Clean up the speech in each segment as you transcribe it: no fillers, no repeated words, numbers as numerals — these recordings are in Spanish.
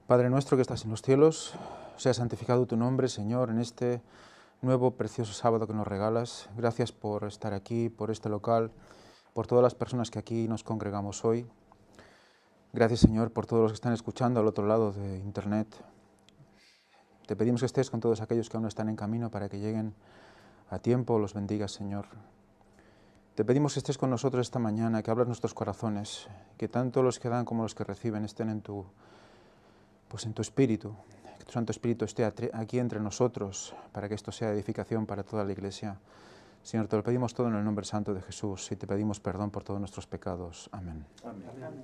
Padre nuestro que estás en los cielos, sea santificado tu nombre, Señor, en este nuevo precioso sábado que nos regalas. Gracias por estar aquí, por este local, por todas las personas que aquí nos congregamos hoy. Gracias, Señor, por todos los que están escuchando al otro lado de Internet. Te pedimos que estés con todos aquellos que aún están en camino para que lleguen a tiempo. Los bendigas, Señor. Te pedimos que estés con nosotros esta mañana, que abras nuestros corazones, que tanto los que dan como los que reciben estén en tu espíritu, que tu Santo Espíritu esté aquí entre nosotros para que esto sea edificación para toda la Iglesia. Señor, te lo pedimos todo en el nombre santo de Jesús y te pedimos perdón por todos nuestros pecados. Amén. Amén. Amén.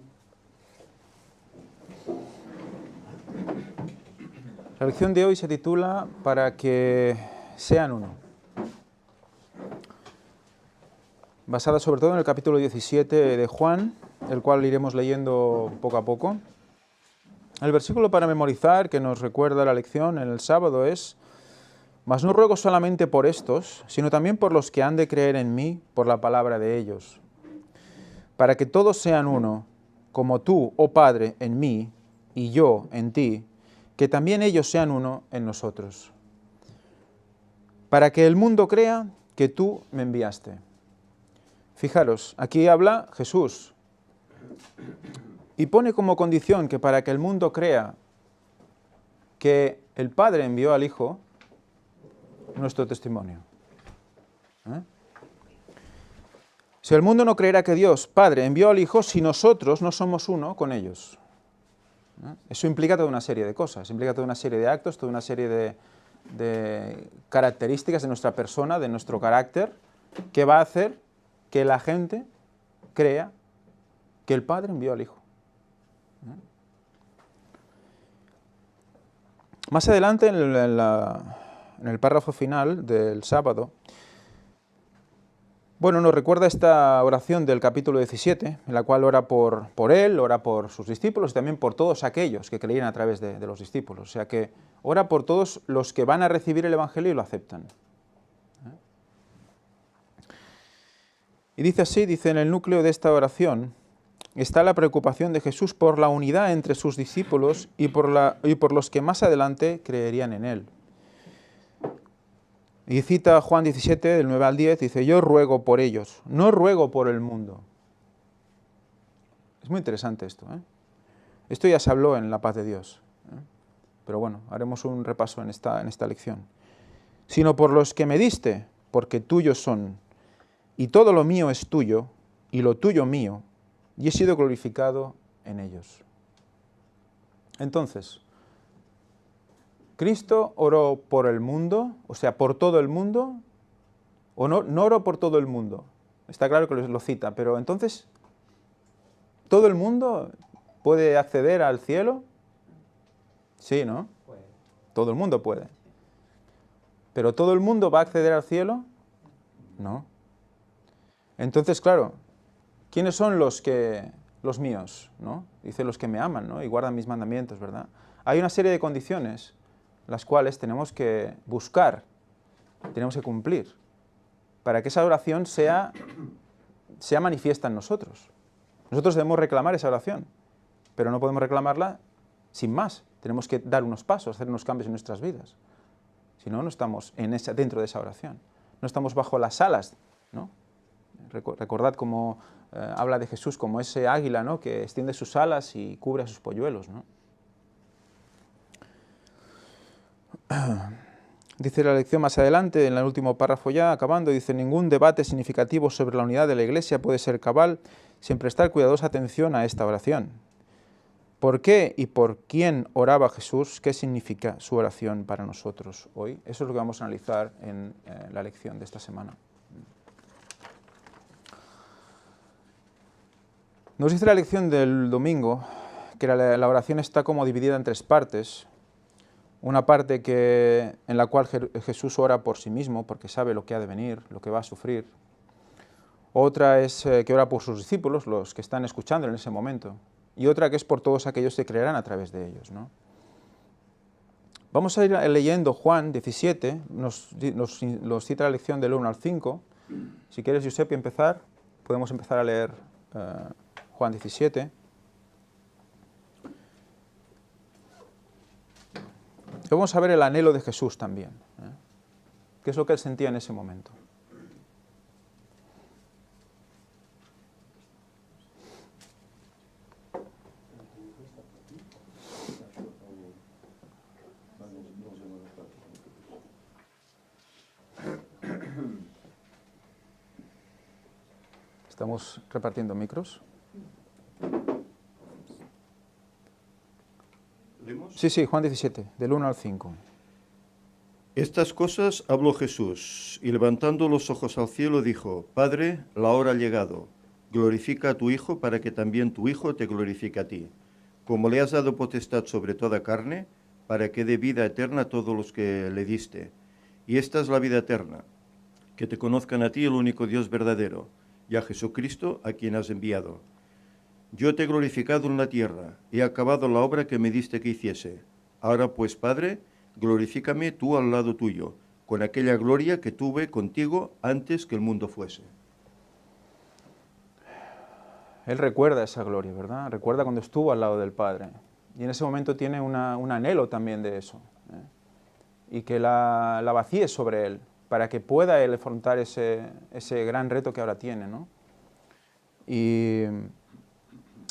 La lección de hoy se titula Para que sean uno. Basada sobre todo en el capítulo 17 de Juan, el cual iremos leyendo poco a poco. El versículo para memorizar que nos recuerda la lección en el sábado es: Mas no ruego solamente por estos, sino también por los que han de creer en mí por la palabra de ellos, para que todos sean uno, como tú, oh Padre, en mí, y yo en ti, que también ellos sean uno en nosotros, para que el mundo crea que tú me enviaste. Fijaros, aquí habla Jesús, y pone como condición que para que el mundo crea que el Padre envió al Hijo, nuestro testimonio. Si el mundo no creerá que Dios, Padre, envió al Hijo, si nosotros no somos uno con ellos. Eso implica toda una serie de cosas, implica toda una serie de actos, toda una serie de características de nuestra persona, de nuestro carácter, que va a hacer que la gente crea que el Padre envió al Hijo. Más adelante, en el párrafo final del sábado, nos recuerda esta oración del capítulo 17, en la cual ora por él, ora por sus discípulos y también por todos aquellos que creían a través de los discípulos. O sea que ora por todos los que van a recibir el Evangelio y lo aceptan. Y dice así, dice en el núcleo de esta oración, está la preocupación de Jesús por la unidad entre sus discípulos y por los que más adelante creerían en él. Y cita Juan 17, del 9 al 10, dice: yo ruego por ellos, no ruego por el mundo. Es muy interesante esto, ¿eh? Esto ya se habló en la paz de Dios, ¿eh? Pero bueno, haremos un repaso en esta lección. Sino por los que me diste, porque tuyos son, y todo lo mío es tuyo, y lo tuyo mío, y he sido glorificado en ellos. Entonces, ¿Cristo oró por el mundo, o sea, por todo el mundo? ¿O no oró por todo el mundo? Está claro que lo cita, pero entonces, ¿todo el mundo puede acceder al cielo? Sí, ¿no? Puede. Todo el mundo puede. ¿Pero todo el mundo va a acceder al cielo? No. Entonces, claro, ¿quiénes son los míos, ¿no? Dice los que me aman, ¿no? Y guardan mis mandamientos, ¿verdad? Hay una serie de condiciones las cuales tenemos que buscar, tenemos que cumplir, para que esa oración sea manifiesta en nosotros. Nosotros debemos reclamar esa oración, pero no podemos reclamarla sin más. Tenemos que dar unos pasos, hacer unos cambios en nuestras vidas. Si no, no estamos dentro de esa oración. No estamos bajo las alas, ¿no? Recordad cómo habla de Jesús como ese águila, ¿no?, que extiende sus alas y cubre a sus polluelos, ¿no? Dice la lección más adelante, en el último párrafo ya, acabando, dice: ningún debate significativo sobre la unidad de la Iglesia puede ser cabal sin prestar cuidadosa atención a esta oración. ¿Por qué y por quién oraba Jesús? ¿Qué significa su oración para nosotros hoy? Eso es lo que vamos a analizar en la lección de esta semana. Nos dice la lección del domingo que la oración está como dividida en tres partes. Una parte en la cual Jesús ora por sí mismo, porque sabe lo que ha de venir, lo que va a sufrir. Otra es que ora por sus discípulos, los que están escuchando en ese momento. Y otra que es por todos aquellos que creerán a través de ellos, ¿no? Vamos a ir leyendo Juan 17, nos cita la lección del 1 al 5. Si quieres, Giuseppe, empezar, podemos empezar a leer Juan 17. Pero vamos a ver el anhelo de Jesús también, ¿eh? ¿Qué es lo que él sentía en ese momento? Estamos repartiendo micros. ¿Leemos? Sí, Juan 17, del 1 al 5. Estas cosas habló Jesús, y levantando los ojos al cielo dijo: Padre, la hora ha llegado. Glorifica a tu Hijo, para que también tu Hijo te glorifique a ti. Como le has dado potestad sobre toda carne, para que dé vida eterna a todos los que le diste. Y esta es la vida eterna, que te conozcan a ti, el único Dios verdadero, y a Jesucristo, a quien has enviado. Yo te he glorificado en la tierra, he acabado la obra que me diste que hiciese. Ahora pues, Padre, glorifícame tú al lado tuyo, con aquella gloria que tuve contigo antes que el mundo fuese. Él recuerda esa gloria, ¿verdad? Recuerda cuando estuvo al lado del Padre. Y en ese momento tiene un anhelo también de eso, ¿eh? Y que la vacíe sobre él, para que pueda él afrontar ese gran reto que ahora tiene, ¿no? Y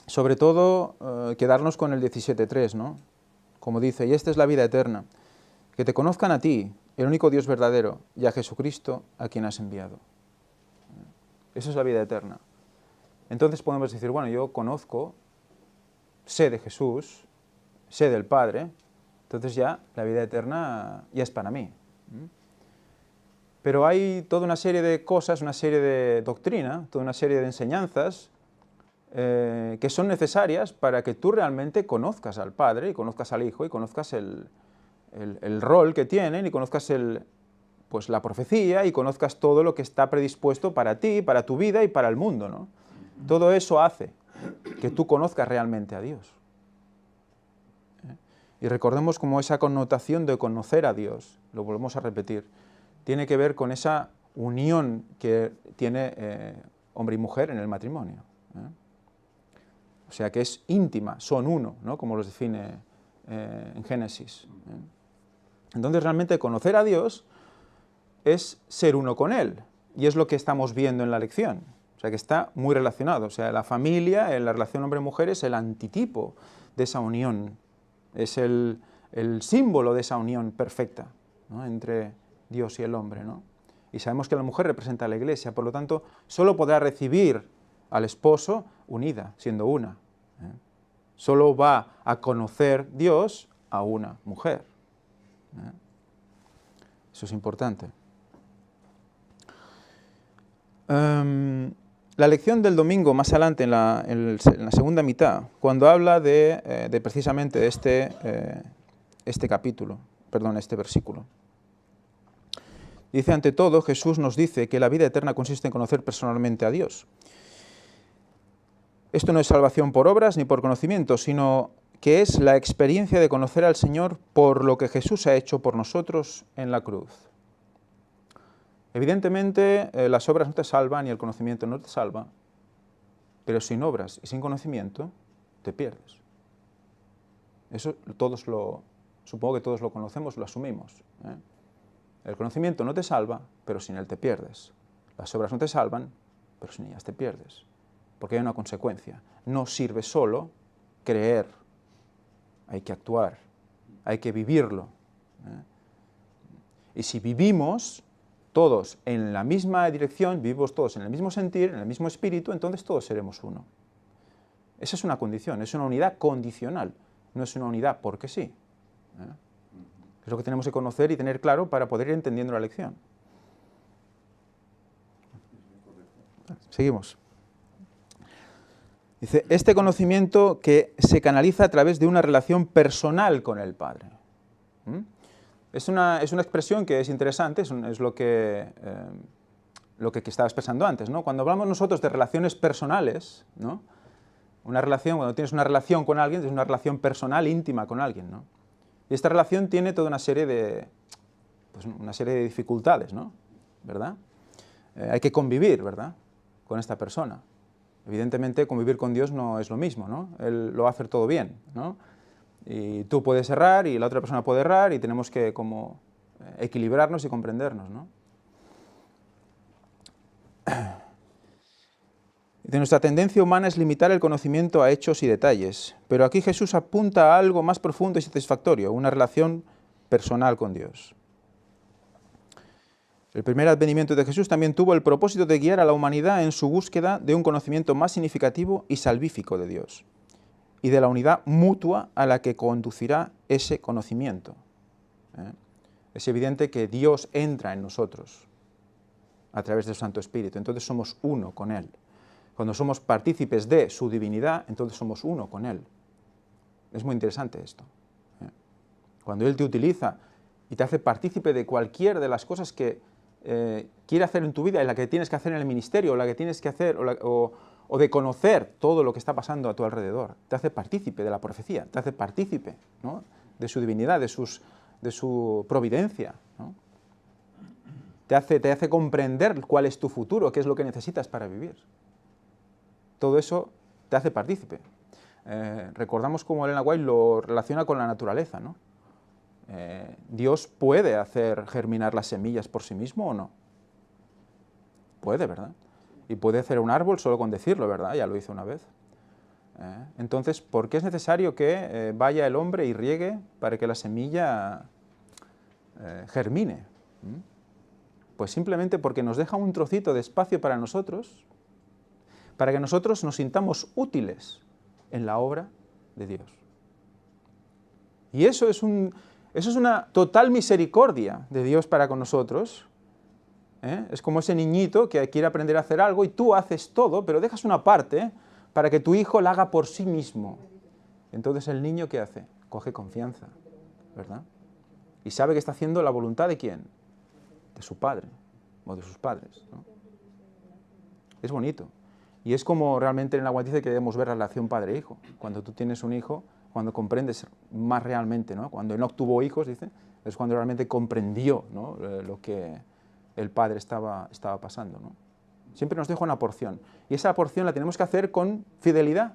sobre todo, quedarnos con el 17.3, ¿no? Como dice, y esta es la vida eterna, que te conozcan a ti, el único Dios verdadero, y a Jesucristo, a quien has enviado. Esa es la vida eterna. Entonces podemos decir, bueno, yo conozco, sé de Jesús, sé del Padre, entonces ya la vida eterna ya es para mí. Pero hay toda una serie de cosas, una serie de doctrina, toda una serie de enseñanzas que son necesarias para que tú realmente conozcas al Padre, y conozcas al Hijo, y conozcas el rol que tienen, y conozcas pues la profecía, y conozcas todo lo que está predispuesto para ti, para tu vida y para el mundo, ¿no? Todo eso hace que tú conozcas realmente a Dios. Y recordemos cómo esa connotación de conocer a Dios, lo volvemos a repetir, tiene que ver con esa unión que tiene hombre y mujer en el matrimonio. O sea, que es íntima, son uno, ¿no? Como los define en Génesis. Entonces, realmente conocer a Dios es ser uno con Él, y es lo que estamos viendo en la lección. O sea, que está muy relacionado. O sea, la familia, en la relación hombre-mujer, es el antitipo de esa unión, es el símbolo de esa unión perfecta, ¿no? Entre Dios y el hombre, ¿no? Y sabemos que la mujer representa a la Iglesia, por lo tanto, solo podrá recibir al esposo unida, siendo una. Solo va a conocer Dios a una mujer. Eso es importante. La lección del domingo, más adelante en la segunda mitad, cuando habla de precisamente de este capítulo, perdón, este versículo. Dice, ante todo, Jesús nos dice que la vida eterna consiste en conocer personalmente a Dios. Esto no es salvación por obras ni por conocimiento, sino que es la experiencia de conocer al Señor por lo que Jesús ha hecho por nosotros en la cruz. Evidentemente, las obras no te salvan y el conocimiento no te salva, pero sin obras y sin conocimiento te pierdes. Eso supongo que todos lo conocemos, lo asumimos, ¿eh? El conocimiento no te salva, pero sin él te pierdes. Las obras no te salvan, pero sin ellas te pierdes. Porque hay una consecuencia. No sirve solo creer, hay que actuar, hay que vivirlo, ¿eh? Y si vivimos todos en la misma dirección, vivimos todos en el mismo sentir, en el mismo espíritu, entonces todos seremos uno. Esa es una condición, es una unidad condicional, no es una unidad porque sí, ¿eh? Es lo que tenemos que conocer y tener claro para poder ir entendiendo la lección. Seguimos. Dice, este conocimiento que se canaliza a través de una relación personal con el Padre. Es una expresión que es interesante, es lo que estaba expresando antes, ¿no? Cuando hablamos nosotros de relaciones personales, ¿no? Cuando tienes una relación con alguien, es una relación personal, íntima con alguien, ¿no? Y esta relación tiene toda una serie de dificultades, ¿no? ¿Verdad? Hay que convivir, ¿verdad?, con esta persona. Evidentemente, convivir con Dios no es lo mismo, ¿no? Él lo va a hacer todo bien, ¿no? Y tú puedes errar y la otra persona puede errar y tenemos que como equilibrarnos y comprendernos, ¿no? Nuestra tendencia humana es limitar el conocimiento a hechos y detalles, pero aquí Jesús apunta a algo más profundo y satisfactorio, una relación personal con Dios. El primer advenimiento de Jesús también tuvo el propósito de guiar a la humanidad en su búsqueda de un conocimiento más significativo y salvífico de Dios, y de la unidad mutua a la que conducirá ese conocimiento. Es evidente que Dios entra en nosotros a través del Santo Espíritu, entonces somos uno con Él. Cuando somos partícipes de su divinidad, entonces somos uno con Él. Es muy interesante esto. Cuando Él te utiliza y te hace partícipe de cualquier de las cosas que quiere hacer en tu vida, y la que tienes que hacer en el ministerio, o la que tienes que hacer, o de conocer todo lo que está pasando a tu alrededor, te hace partícipe de la profecía, te hace partícipe, ¿no?, de su divinidad, de su providencia, ¿no? Te hace comprender cuál es tu futuro, qué es lo que necesitas para vivir. Todo eso te hace partícipe. Recordamos cómo Elena White lo relaciona con la naturaleza, ¿no? ¿Dios puede hacer germinar las semillas por sí mismo o no? Puede, ¿verdad? Y puede hacer un árbol solo con decirlo, ¿verdad? Ya lo hizo una vez. Entonces, ¿por qué es necesario que vaya el hombre y riegue para que la semilla germine? Pues simplemente porque nos deja un trocito de espacio para nosotros, para que nosotros nos sintamos útiles en la obra de Dios. Y eso es una total misericordia de Dios para con nosotros. Es como ese niñito que quiere aprender a hacer algo y tú haces todo, pero dejas una parte para que tu hijo la haga por sí mismo. Entonces el niño, ¿qué hace? Coge confianza, ¿verdad? Y sabe que está haciendo la voluntad ¿de quién? De su padre o de sus padres, ¿no? Es bonito. Y es como realmente en la White dice que debemos ver la relación padre-hijo. Cuando tú tienes un hijo, cuando comprendes más realmente, ¿no? Cuando Enoc tuvo hijos, dice, es cuando realmente comprendió, ¿no?, lo que el padre estaba pasando, ¿no? Siempre nos deja una porción. Y esa porción la tenemos que hacer con fidelidad.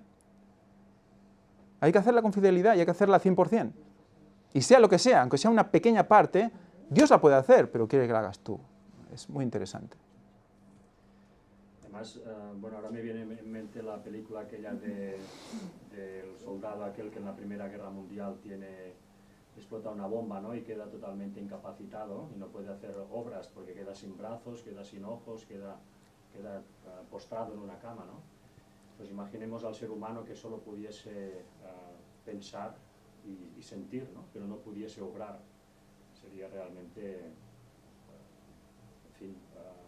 Hay que hacerla con fidelidad y hay que hacerla al 100%. Y sea lo que sea, aunque sea una pequeña parte, Dios la puede hacer, pero quiere que la hagas tú. Es muy interesante. Además, bueno, ahora me viene en mente la película aquella del soldado aquel que en la Primera Guerra Mundial explota una bomba, ¿no?, y queda totalmente incapacitado y no puede hacer obras porque queda sin brazos, queda sin ojos, queda postrado en una cama, ¿no? Pues imaginemos al ser humano que solo pudiese pensar y sentir, ¿no?, pero no pudiese obrar. Sería realmente, en fin...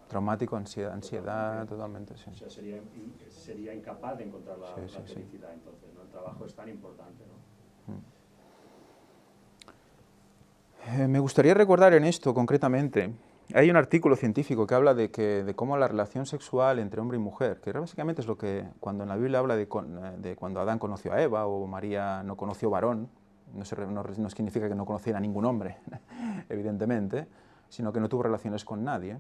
traumático, ansiedad, totalmente, sí. O sea, sería incapaz de encontrar la felicidad, sí. Entonces, ¿no? El trabajo es tan importante, ¿no? Me gustaría recordar en esto concretamente, hay un artículo científico que habla de cómo la relación sexual entre hombre y mujer, que básicamente es lo que cuando en la Biblia habla de cuando Adán conoció a Eva o María no conoció varón, no significa que no conociera a ningún hombre, evidentemente, sino que no tuvo relaciones con nadie.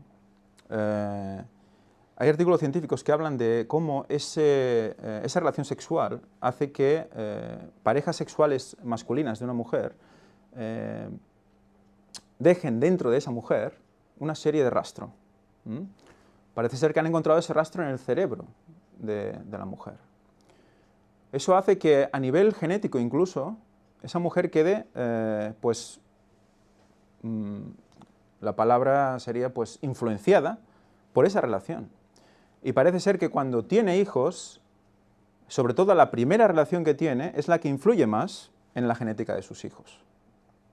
Hay artículos científicos que hablan de cómo esa relación sexual hace que parejas sexuales masculinas de una mujer dejen dentro de esa mujer una serie de rastro. Parece ser que han encontrado ese rastro en el cerebro de la mujer. Eso hace que a nivel genético incluso esa mujer quede, la palabra sería pues influenciada por esa relación. Y parece ser que cuando tiene hijos, sobre todo la primera relación que tiene es la que influye más en la genética de sus hijos.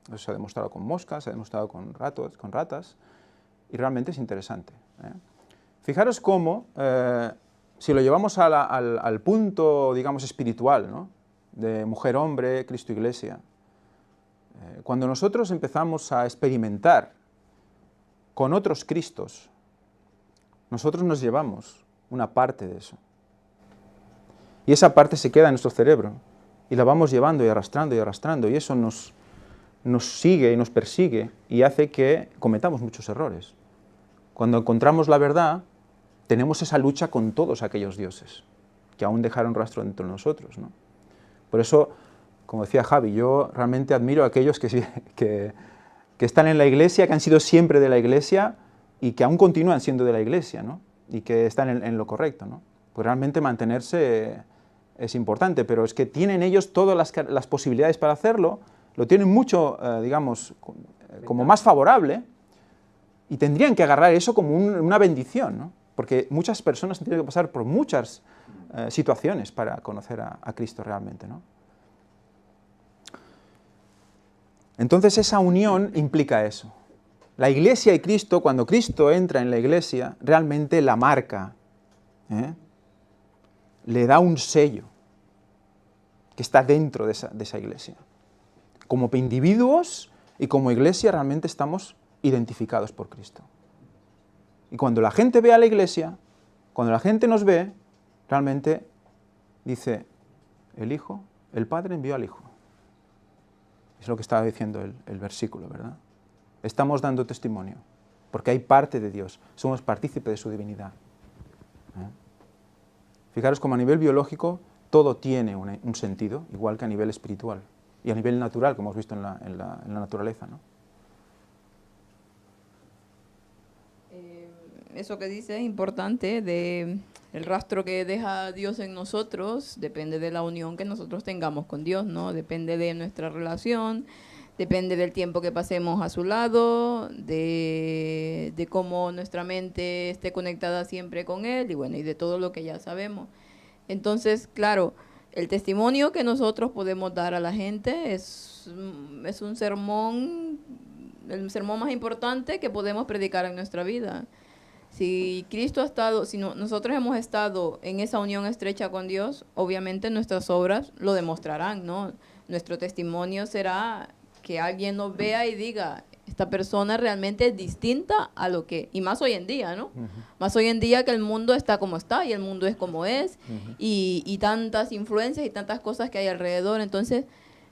Eso se ha demostrado con moscas, se ha demostrado con ratas, y realmente es interesante. Fijaros cómo, si lo llevamos al punto, digamos, espiritual, ¿no?, de mujer-hombre, Cristo-Iglesia, cuando nosotros empezamos a experimentar con otros Cristos, nosotros nos llevamos una parte de eso. Y esa parte se queda en nuestro cerebro, y la vamos llevando y arrastrando, y eso nos sigue y nos persigue y hace que cometamos muchos errores. Cuando encontramos la verdad, tenemos esa lucha con todos aquellos dioses que aún dejaron rastro dentro de nosotros, ¿no? Por eso como decía Javi, yo realmente admiro a aquellos que están en la Iglesia, que han sido siempre de la Iglesia y que aún continúan siendo de la Iglesia, ¿no? Y que están en lo correcto, ¿no? Pues realmente mantenerse es importante, pero es que tienen ellos todas las posibilidades para hacerlo, lo tienen mucho, digamos, como más favorable, y tendrían que agarrar eso como una bendición, ¿no? Porque muchas personas han tenido que pasar por muchas situaciones para conocer a Cristo realmente, ¿no? Entonces esa unión implica eso. La Iglesia y Cristo, cuando Cristo entra en la Iglesia, realmente la marca, le da un sello que está dentro de esa Iglesia. Como individuos y como Iglesia realmente estamos identificados por Cristo. Y cuando la gente ve a la Iglesia, cuando la gente nos ve, realmente dice, el Padre envió al Hijo. Es lo que estaba diciendo el versículo, ¿verdad? Estamos dando testimonio, porque hay parte de Dios, somos partícipes de su divinidad. Fijaros como a nivel biológico todo tiene un sentido, igual que a nivel espiritual y a nivel natural, como hemos visto en la naturaleza, ¿no? Eso que dice es importante, el rastro que deja Dios en nosotros depende de la unión que nosotros tengamos con Dios, ¿no? Depende de nuestra relación, depende del tiempo que pasemos a su lado, de cómo nuestra mente esté conectada siempre con Él y bueno, y de todo lo que ya sabemos. Entonces, claro, el testimonio que nosotros podemos dar a la gente es un sermón, el sermón más importante que podemos predicar en nuestra vida. Si Cristo ha estado, nosotros hemos estado en esa unión estrecha con Dios, obviamente nuestras obras lo demostrarán, ¿no? Nuestro testimonio será que alguien nos vea y diga, esta persona realmente es distinta a lo que, y más hoy en día, ¿no? Más hoy en día que el mundo está como está y el mundo es como es, y tantas influencias y tantas cosas que hay alrededor. Entonces,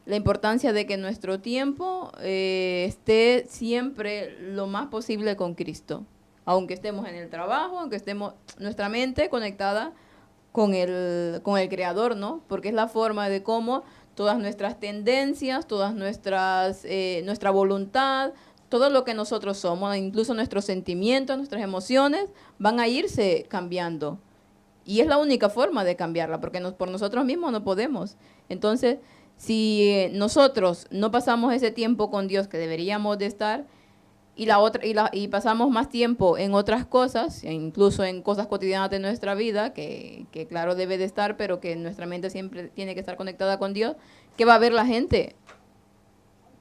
la importancia de que nuestro tiempo esté siempre lo más posible con Cristo. Aunque estemos en el trabajo, aunque estemos nuestra mente conectada con el Creador, ¿no? Porque es la forma de cómo todas nuestras tendencias, todas nuestra voluntad, todo lo que nosotros somos, incluso nuestros sentimientos, nuestras emociones, van a irse cambiando. Y es la única forma de cambiarla, porque por nosotros mismos no podemos. Entonces, si nosotros no pasamos ese tiempo con Dios que deberíamos de estar, y pasamos más tiempo en otras cosas, incluso en cosas cotidianas de nuestra vida, que claro debe de estar, pero que nuestra mente siempre tiene que estar conectada con Dios, ¿qué va a ver la gente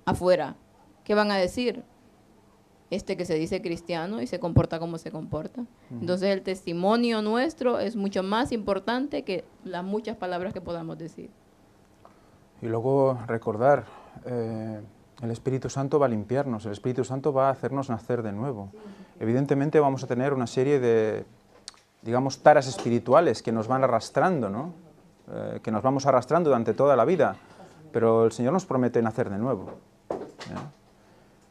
afuera? ¿Qué van a decir? Que se dice cristiano y se comporta como se comporta. Entonces el testimonio nuestro es mucho más importante que las muchas palabras que podamos decir. Y luego recordar, el Espíritu Santo va a limpiarnos, el Espíritu Santo va a hacernos nacer de nuevo. Evidentemente vamos a tener una serie de, digamos, taras espirituales que nos van arrastrando, ¿no? Que nos vamos arrastrando durante toda la vida, pero el Señor nos promete nacer de nuevo, ¿ya?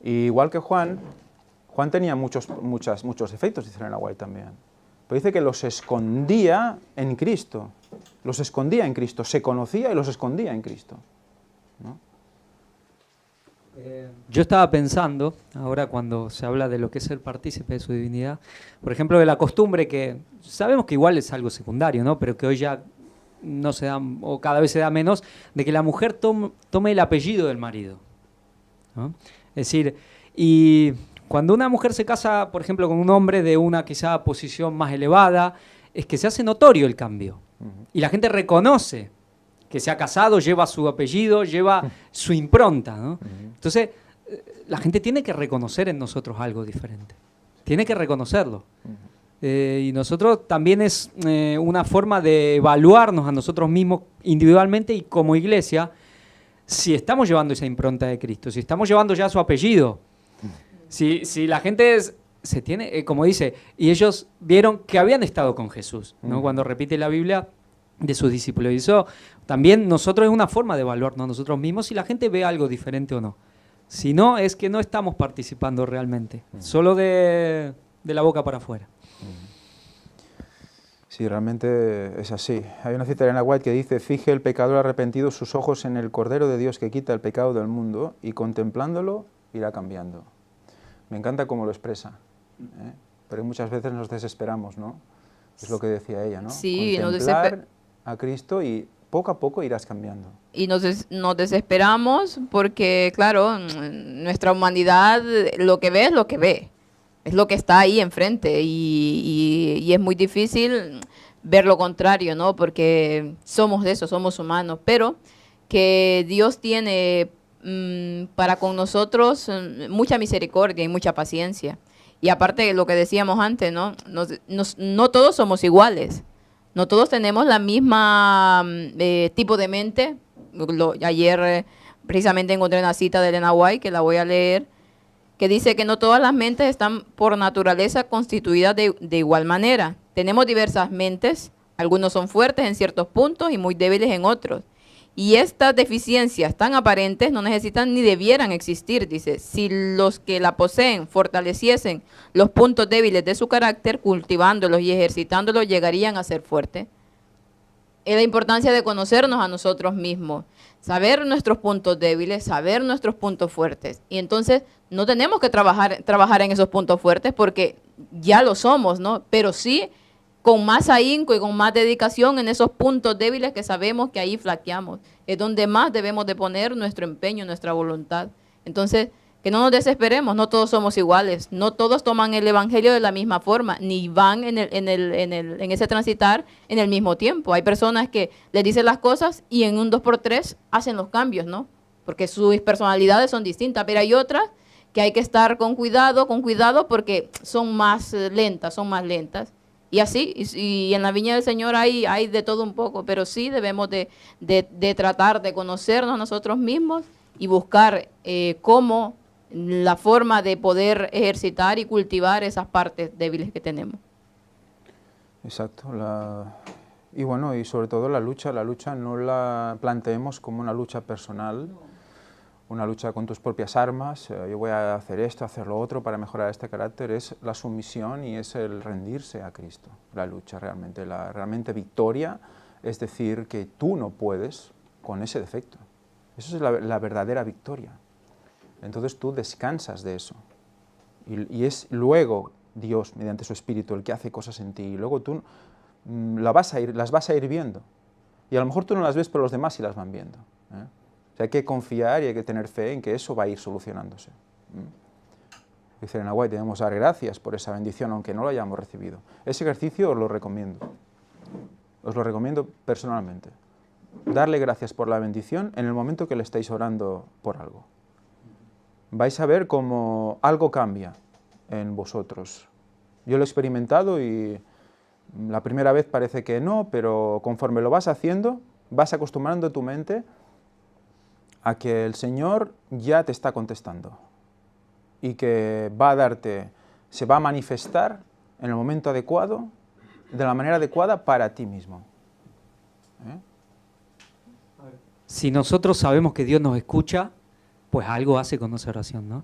Y igual que Juan tenía muchos defectos, dice Elena White también, pero dice que los escondía en Cristo, se conocía y los escondía en Cristo, ¿no? Yo estaba pensando, ahora cuando se habla de lo que es ser partícipe de su divinidad, por ejemplo, de la costumbre que sabemos que igual es algo secundario, ¿no? Pero que hoy ya no se da, o cada vez se da menos, de que la mujer tome el apellido del marido, ¿no? Es decir, y cuando una mujer se casa, por ejemplo, con un hombre de una quizá posición más elevada, es que se hace notorio el cambio. Y la gente reconoce que se ha casado, lleva su apellido, lleva su impronta, ¿no? Entonces, la gente tiene que reconocer en nosotros algo diferente. Tiene que reconocerlo. Y nosotros también es una forma de evaluarnos a nosotros mismos individualmente y como iglesia, si estamos llevando esa impronta de Cristo, si estamos llevando ya su apellido, si la gente se tiene, como dice, y ellos vieron que habían estado con Jesús, ¿no? Cuando repite la Biblia de sus discípulos. Y eso también nosotros es una forma de evaluarnos a nosotros mismos si la gente ve algo diferente o no. Si no, es que no estamos participando realmente, solo de la boca para afuera. Sí, realmente es así. Hay una cita de Elena White que dice: fije el pecador arrepentido sus ojos en el Cordero de Dios que quita el pecado del mundo y contemplándolo irá cambiando. Me encanta cómo lo expresa, ¿eh? Pero muchas veces nos desesperamos, ¿no? Es lo que decía ella, ¿no? Sí, Contemplar a Cristo y poco a poco irás cambiando. y nos desesperamos porque, claro, nuestra humanidad lo que ve es lo que ve, es lo que está ahí enfrente y es muy difícil ver lo contrario, ¿no? Porque somos de eso, somos humanos, pero que Dios tiene para con nosotros mucha misericordia y mucha paciencia. Y aparte de lo que decíamos antes, ¿no? No todos somos iguales. No todos tenemos la misma tipo de mente. Ayer precisamente encontré una cita de Elena White, que la voy a leer, que dice que no todas las mentes están por naturaleza constituidas de igual manera. Tenemos diversas mentes, algunos son fuertes en ciertos puntos y muy débiles en otros. Y estas deficiencias tan aparentes no necesitan ni debieran existir, dice. Si los que la poseen fortaleciesen los puntos débiles de su carácter, cultivándolos y ejercitándolos, llegarían a ser fuertes. Es la importancia de conocernos a nosotros mismos, saber nuestros puntos débiles, saber nuestros puntos fuertes. Y entonces no tenemos que trabajar en esos puntos fuertes porque ya lo somos, ¿no? Pero sí con más ahínco y con más dedicación en esos puntos débiles que sabemos que ahí flaqueamos. Es donde más debemos de poner nuestro empeño, nuestra voluntad. Entonces, que no nos desesperemos, no todos somos iguales, no todos toman el evangelio de la misma forma, ni van en ese transitar en el mismo tiempo. Hay personas que les dicen las cosas y en un 2x3 hacen los cambios, ¿no? Porque sus personalidades son distintas, pero hay otras que hay que estar con cuidado porque son más lentas, son más lentas. Y así, y en la viña del Señor hay de todo un poco, pero sí debemos de tratar de conocernos a nosotros mismos y buscar cómo la forma de poder ejercitar y cultivar esas partes débiles que tenemos. Exacto. Y bueno, y sobre todo la lucha no la planteemos como una lucha personal, una lucha con tus propias armas, yo voy a hacer esto, hacer lo otro para mejorar este carácter. Es la sumisión y es el rendirse a Cristo, la lucha realmente. La realmente victoria es decir que tú no puedes con ese defecto. Eso es la verdadera victoria. Entonces tú descansas de eso. Y es luego Dios, mediante su Espíritu, el que hace cosas en ti. Y luego tú las vas a ir viendo. Y a lo mejor tú no las ves, pero los demás sí las van viendo, ¿eh? O sea, hay que confiar y hay que tener fe en que eso va a ir solucionándose. Dice Elena White, debemos dar gracias por esa bendición, aunque no lo hayamos recibido. Ese ejercicio os lo recomiendo. Os lo recomiendo personalmente. Darle gracias por la bendición en el momento que le estáis orando por algo. Vais a ver cómo algo cambia en vosotros. Yo lo he experimentado y la primera vez parece que no, pero conforme lo vas haciendo, vas acostumbrando tu mente a que el Señor ya te está contestando y que se va a manifestar en el momento adecuado, de la manera adecuada para ti mismo. Si nosotros sabemos que Dios nos escucha, pues algo hace con nuestra oración, ¿no?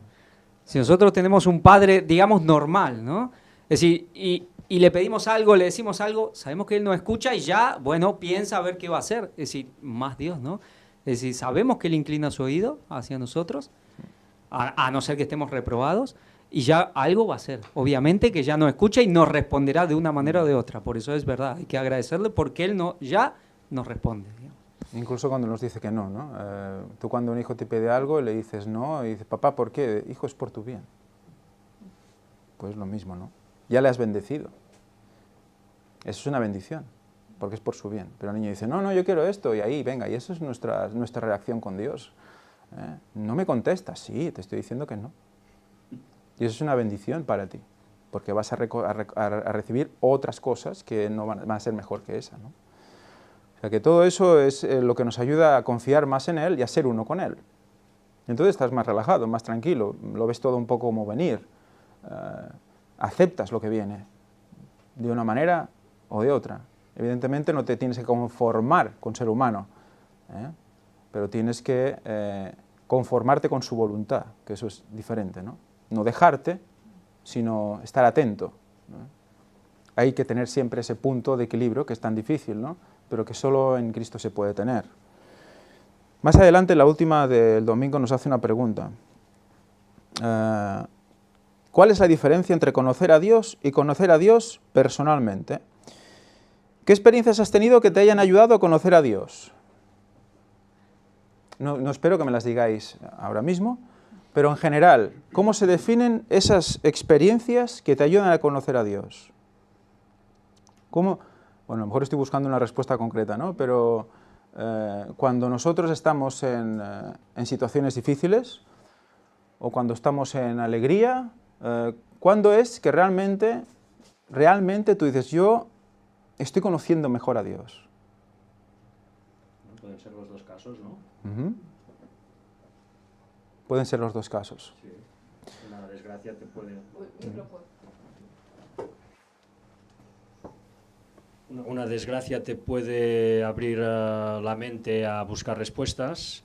Si nosotros tenemos un Padre, digamos, normal, ¿no? Es decir, y le pedimos algo, le decimos algo, sabemos que Él nos escucha y ya, bueno, piensa a ver qué va a hacer. Es decir, más Dios, ¿no? Es decir, sabemos que Él inclina su oído hacia nosotros, a no ser que estemos reprobados, y ya algo va a hacer. Obviamente que ya nos escucha y nos responderá de una manera o de otra. Por eso es verdad, hay que agradecerle porque Él ya nos responde, digamos. Incluso cuando nos dice que no, ¿no? Tú cuando un hijo te pide algo le dices no, y dices, papá, ¿por qué? Hijo, es por tu bien. Pues lo mismo, ¿no? Ya le has bendecido. Eso es una bendición, porque es por su bien. Pero el niño dice, no, yo quiero esto, y ahí, venga, y eso es nuestra reacción con Dios. No me contestas, sí, te estoy diciendo que no. Y eso es una bendición para ti, porque vas a recibir otras cosas que no van a ser mejor que esa, ¿no? O sea que todo eso es lo que nos ayuda a confiar más en Él y a ser uno con Él. Entonces estás más relajado, más tranquilo, lo ves todo un poco como venir, aceptas lo que viene, de una manera o de otra. Evidentemente no te tienes que conformar con ser humano, pero tienes que conformarte con su voluntad, que eso es diferente, ¿no? No dejarte, sino estar atento, ¿no? hay que tener siempre ese punto de equilibrio que es tan difícil, ¿no? Pero que solo en Cristo se puede tener. Más adelante, la última del domingo nos hace una pregunta. ¿Cuál es la diferencia entre conocer a Dios y conocer a Dios personalmente? ¿Qué experiencias has tenido que te hayan ayudado a conocer a Dios? No espero que me las digáis ahora mismo, pero en general, ¿cómo se definen esas experiencias que te ayudan a conocer a Dios? ¿Cómo? Bueno, a lo mejor estoy buscando una respuesta concreta, ¿no? Pero cuando nosotros estamos en situaciones difíciles, o cuando estamos en alegría, ¿cuándo es que realmente tú dices, yo estoy conociendo mejor a Dios? Pueden ser los dos casos, ¿no? Pueden ser los dos casos. Sí. Una desgracia te puede... Una desgracia te puede abrir la mente a buscar respuestas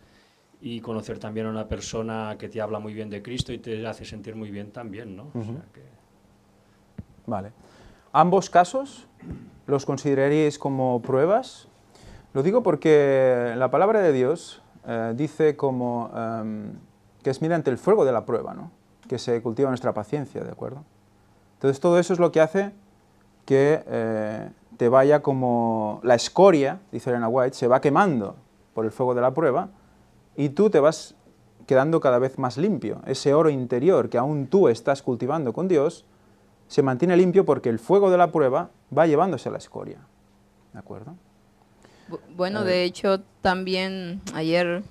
y conocer también a una persona que te habla muy bien de Cristo y te hace sentir muy bien también, ¿no? O sea que... Vale. ¿Ambos casos los consideraríais como pruebas? Lo digo porque la palabra de Dios dice como que es mediante el fuego de la prueba, ¿no? Que se cultiva nuestra paciencia, ¿de acuerdo? Entonces todo eso es lo que hace que te vaya como la escoria, dice Elena White, se va quemando por el fuego de la prueba y tú te vas quedando cada vez más limpio. Ese oro interior que aún tú estás cultivando con Dios se mantiene limpio porque el fuego de la prueba va llevándose a la escoria, ¿de acuerdo? Bueno, de hecho, también ayer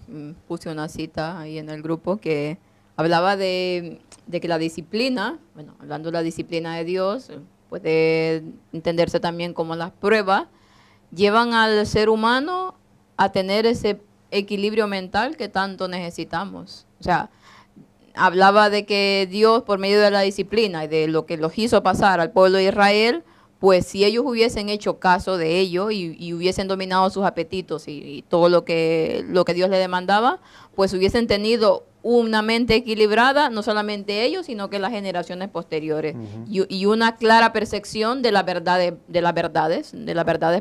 puse una cita ahí en el grupo que hablaba de que la disciplina, bueno, hablando de la disciplina de Dios, puede entenderse también como las pruebas, llevan al ser humano a tener ese equilibrio mental que tanto necesitamos. O sea, hablaba de que Dios, por medio de la disciplina y de lo que los hizo pasar al pueblo de Israel, pues si ellos hubiesen hecho caso de ello y hubiesen dominado sus apetitos y todo lo que Dios les demandaba, pues hubiesen tenido una mente equilibrada, no solamente ellos, sino que las generaciones posteriores, y una clara percepción de las verdades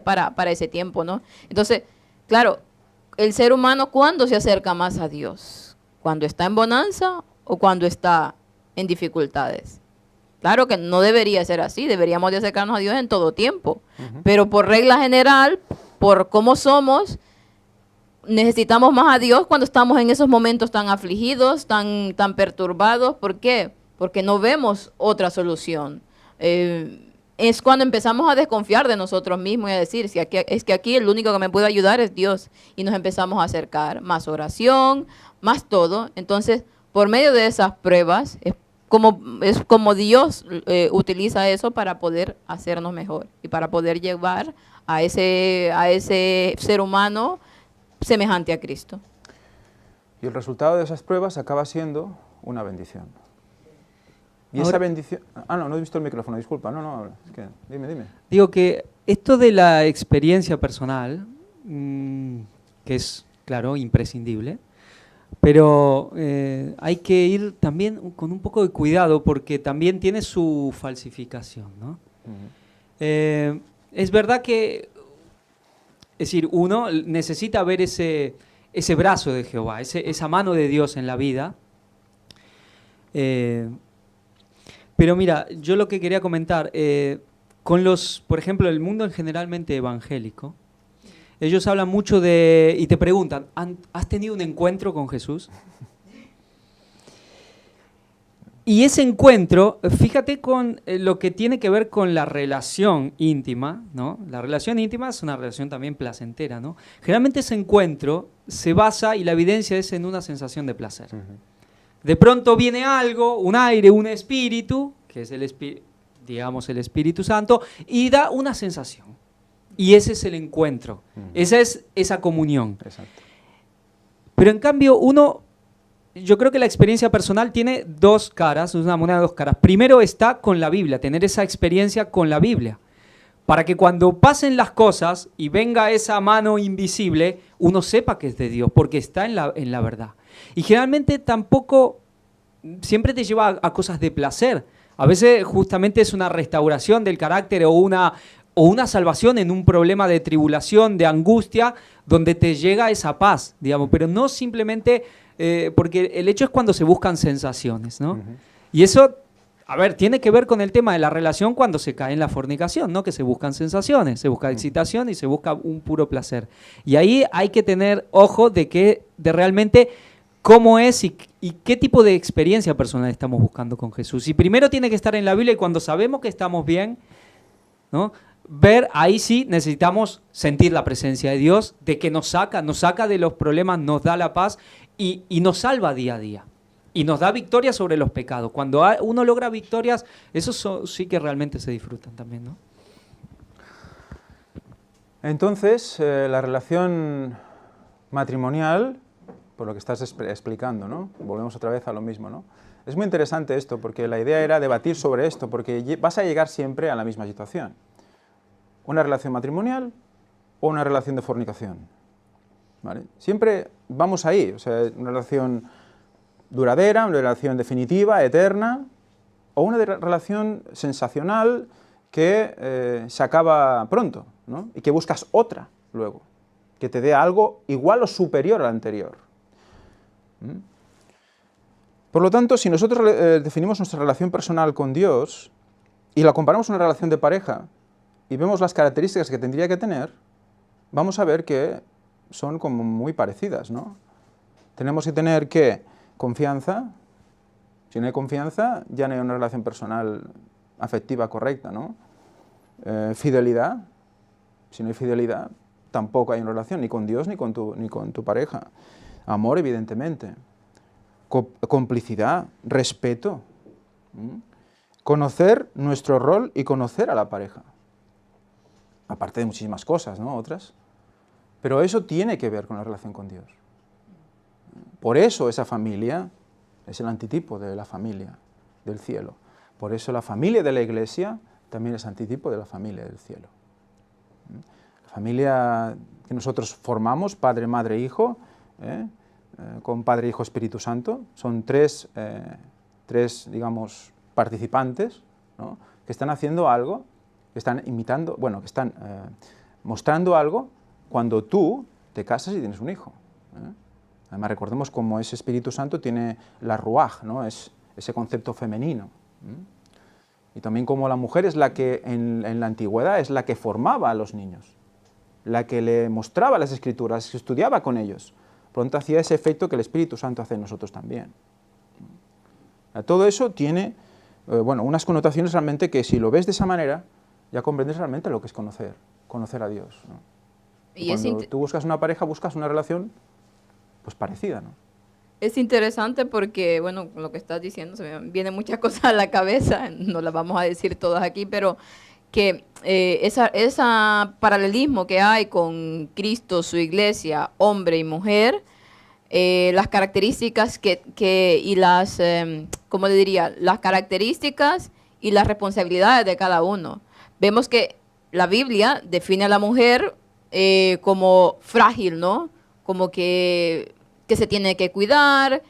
para ese tiempo, ¿no? Entonces, claro, el ser humano, ¿cuándo se acerca más a Dios? ¿Cuando está en bonanza o cuando está en dificultades? Claro que no debería ser así, deberíamos de acercarnos a Dios en todo tiempo, pero por regla general, por cómo somos, necesitamos más a Dios cuando estamos en esos momentos tan afligidos, tan perturbados. ¿Por qué? Porque no vemos otra solución. Es cuando empezamos a desconfiar de nosotros mismos y a decir, es que aquí el único que me puede ayudar es Dios, y nos empezamos a acercar, más oración, más todo. Entonces, por medio de esas pruebas, es como Dios utiliza eso para poder hacernos mejor y para poder llevar a ese ser humano semejante a Cristo. Y el resultado de esas pruebas acaba siendo una bendición. Y ahora, esa bendición... no he visto el micrófono, disculpa. No, es que, dime. Digo que esto de la experiencia personal, que es, claro, imprescindible, pero hay que ir también con un poco de cuidado porque también tiene su falsificación, ¿no? Es verdad que, es decir, uno necesita ver ese brazo de Jehová, esa mano de Dios en la vida. Pero mira, yo lo que quería comentar, por ejemplo, el mundo generalmente evangélico, ellos hablan mucho y te preguntan, ¿has tenido un encuentro con Jesús? Y ese encuentro, fíjate con lo que tiene que ver con la relación íntima, ¿no? La relación íntima es una relación también placentera, ¿no? Generalmente ese encuentro se basa, y la evidencia es en una sensación de placer. De pronto viene algo, un aire, un espíritu, que es el Espíritu Santo, y da una sensación. Y ese es el encuentro, esa es esa comunión. Exacto. Pero en cambio yo creo que la experiencia personal tiene dos caras, es una moneda de dos caras. Primero está con la Biblia, tener esa experiencia con la Biblia, para que cuando pasen las cosas y venga esa mano invisible, uno sepa que es de Dios, porque está en la verdad. Y generalmente tampoco siempre te lleva a cosas de placer, A veces justamente es una restauración del carácter o una salvación en un problema de tribulación, de angustia, donde te llega esa paz, digamos, pero no simplemente, porque el hecho es cuando se buscan sensaciones, ¿no? Y eso, a ver, tiene que ver con el tema de la relación cuando se cae en la fornicación, ¿no? Que se buscan sensaciones, se busca excitación y se busca un puro placer. Y ahí hay que tener ojo de realmente cómo es y qué tipo de experiencia personal estamos buscando con Jesús. Y primero tiene que estar en la Biblia, y cuando sabemos que estamos bien, ¿no? Ver, ahí sí necesitamos sentir la presencia de Dios, de que nos saca de los problemas, nos da la paz y nos salva día a día. Y nos da victoria sobre los pecados. Cuando uno logra victorias, eso sí que realmente se disfrutan también, ¿no? Entonces, la relación matrimonial, por lo que estás explicando, ¿no? Volvemos otra vez a lo mismo, ¿no? Es muy interesante esto, porque la idea era debatir sobre esto, porque vas a llegar siempre a la misma situación. Una relación matrimonial o una relación de fornicación, ¿vale? Siempre vamos ahí, o sea, una relación duradera, una relación definitiva, eterna, o una relación sensacional que se acaba pronto, ¿no? Y que buscas otra luego, que te dé algo igual o superior al anterior. Por lo tanto, si nosotros definimos nuestra relación personal con Dios y la comparamos con una relación de pareja y vemos las características que tendría que tener, vamos a ver que son como muy parecidas, ¿no? Tenemos que tener confianza. Si no hay confianza, ya no hay una relación personal afectiva correcta, ¿no? Fidelidad. Si no hay fidelidad, tampoco hay una relación ni con Dios ni con tu pareja. Amor, evidentemente. Complicidad, respeto. Conocer nuestro rol y conocer a la pareja. Aparte de muchísimas cosas, ¿no? Otras. Pero eso tiene que ver con la relación con Dios. Por eso esa familia es el antitipo de la familia del cielo. Por eso la familia de la Iglesia también es antitipo de la familia del cielo. La familia que nosotros formamos, Padre, Madre, Hijo, con Padre, Hijo, Espíritu Santo, son tres, digamos, participantes, ¿no? Que están haciendo algo, que están imitando, bueno, que están mostrando algo cuando tú te casas y tienes un hijo. Además, recordemos cómo ese Espíritu Santo tiene la ruaj, ¿no? Es ese concepto femenino. Y también como la mujer es la que en la antigüedad es la que formaba a los niños, la que le mostraba las Escrituras, que estudiaba con ellos. Por lo tanto, hacía ese efecto que el Espíritu Santo hace en nosotros también. Todo eso tiene unas connotaciones realmente que, si lo ves de esa manera, ya comprendes realmente lo que es conocer a Dios, ¿no? Y cuando tú buscas una pareja, buscas una relación pues parecida, ¿no? Es interesante porque, bueno, lo que estás diciendo, se me vienen muchas cosas a la cabeza, no las vamos a decir todas aquí, pero que esa paralelismo que hay con Cristo, su iglesia, hombre y mujer, las características y las, ¿cómo le diría? Las características y las responsabilidades de cada uno. Vemos que la Biblia define a la mujer como frágil, ¿no? Como que se tiene que cuidar,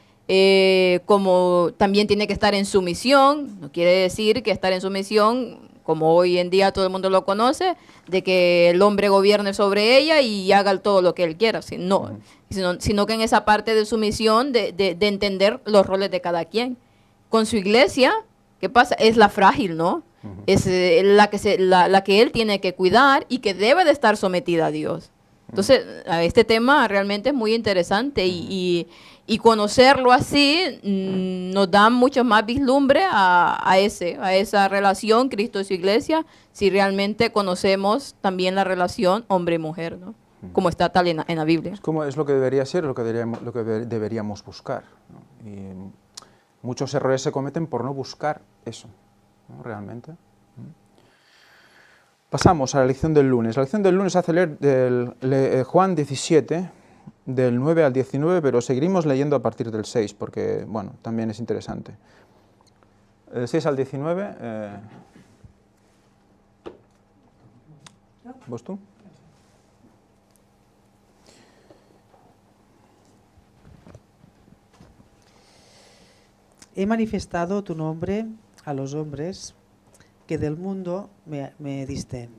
como también tiene que estar en sumisión. No quiere decir que estar en sumisión, como hoy en día todo el mundo lo conoce, de que el hombre gobierne sobre ella y haga todo lo que él quiera, sino que en esa parte de sumisión, de entender los roles de cada quien. Con su iglesia, ¿qué pasa? Es la frágil, ¿no? Es la que él tiene que cuidar y que debe de estar sometida a Dios. Entonces, este tema realmente es muy interesante y conocerlo así nos da mucho más vislumbre a esa relación Cristo y su iglesia, si realmente conocemos también la relación hombre y mujer, ¿no? Como está tal en la Biblia. Es lo que debería ser, lo que deberíamos buscar, ¿no? Y muchos errores se cometen por no buscar eso, ¿no? Realmente. Pasamos a la lección del lunes. La lección del lunes hace leer Juan 17, del 9 al 19, pero seguiremos leyendo a partir del 6, porque, bueno, también es interesante. Del 6 al 19, ¿vos tú? He manifestado tu nombre a los hombres que del mundo me diste.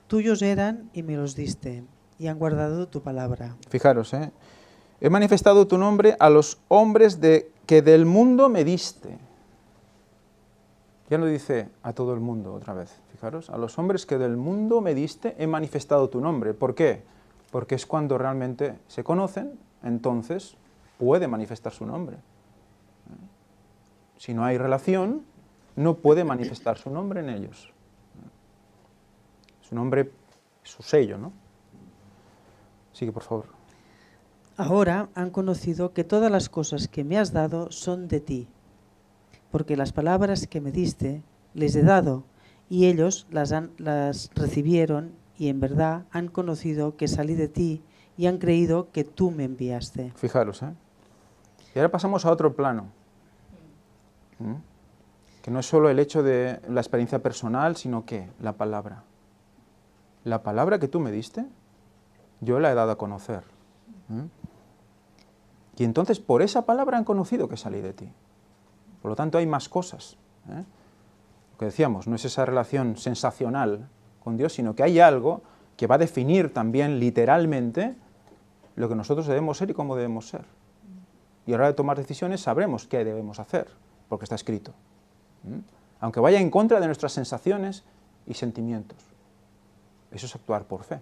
Tuyos eran y me los diste, y han guardado tu palabra. Fijaros, he manifestado tu nombre a los hombres que del mundo me diste. Ya no dice a todo el mundo otra vez, fijaros, a los hombres que del mundo me diste he manifestado tu nombre. ¿Por qué? Porque es cuando realmente se conocen, entonces puede manifestar su nombre. Si no hay relación, no puede manifestar su nombre en ellos. Su nombre es su sello, ¿no? Sigue, por favor. Ahora han conocido que todas las cosas que me has dado son de ti, porque las palabras que me diste les he dado, y ellos las recibieron, y en verdad han conocido que salí de ti, y han creído que tú me enviaste. Fijaros, Y ahora pasamos a otro plano. Que no es solo el hecho de la experiencia personal, sino que la palabra. La palabra que tú me diste, yo la he dado a conocer. Y entonces por esa palabra han conocido que salí de ti. Por lo tanto hay más cosas. Lo que decíamos, no es esa relación sensacional con Dios, sino que hay algo que va a definir también literalmente lo que nosotros debemos ser y cómo debemos ser. Y a la hora de tomar decisiones sabremos qué debemos hacer, porque está escrito. Aunque vaya en contra de nuestras sensaciones y sentimientos. Eso es actuar por fe.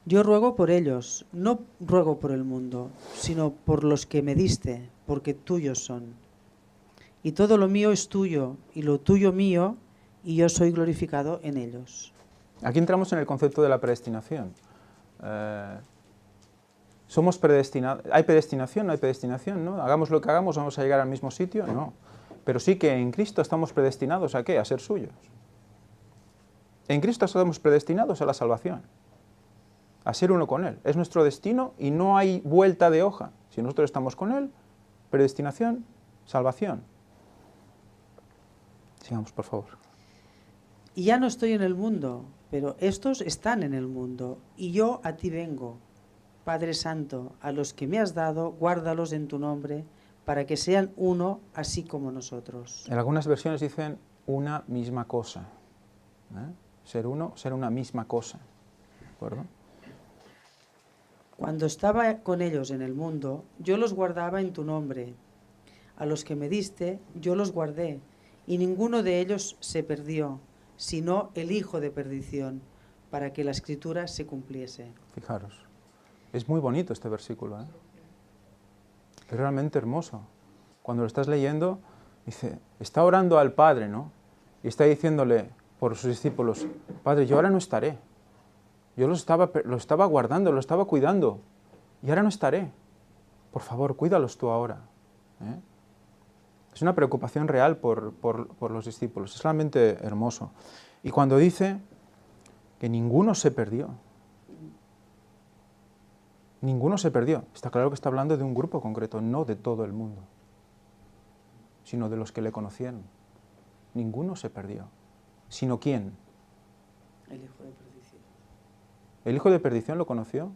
Yo ruego por ellos, no ruego por el mundo, sino por los que me diste, porque tuyos son. Y todo lo mío es tuyo, y lo tuyo mío, y yo soy glorificado en ellos. Aquí entramos en el concepto de la predestinación. ¿Somos predestinados? ¿Hay predestinación? ¿No hay predestinación? ¿No? Hagamos lo que hagamos, ¿vamos a llegar al mismo sitio? No. Pero sí que en Cristo estamos predestinados ¿a qué? A ser suyos. En Cristo estamos predestinados a la salvación, a ser uno con Él. Es nuestro destino y no hay vuelta de hoja. Si nosotros estamos con Él, predestinación, salvación. Sigamos, por favor. Y ya no estoy en el mundo, pero estos están en el mundo, y yo a ti vengo. Padre Santo, a los que me has dado, guárdalos en tu nombre, para que sean uno, así como nosotros. En algunas versiones dicen una misma cosa. Ser uno, ser una misma cosa. ¿De acuerdo? Cuando estaba con ellos en el mundo, yo los guardaba en tu nombre. A los que me diste, yo los guardé, y ninguno de ellos se perdió, sino el hijo de perdición, para que la escritura se cumpliese. Fijaros, es muy bonito este versículo. Es realmente hermoso. Cuando lo estás leyendo, dice, está orando al Padre, ¿no? Y está diciéndole por sus discípulos, Padre, yo ahora no estaré. Yo lo estaba guardando, lo estaba cuidando, y ahora no estaré. Por favor, cuídalos tú ahora. Es una preocupación real por los discípulos. Es realmente hermoso. Y cuando dice que ninguno se perdió, ninguno se perdió, está claro que está hablando de un grupo concreto, no de todo el mundo, sino de los que le conocieron. Ninguno se perdió. ¿Sino quién? El hijo de perdición. ¿El hijo de perdición lo conoció?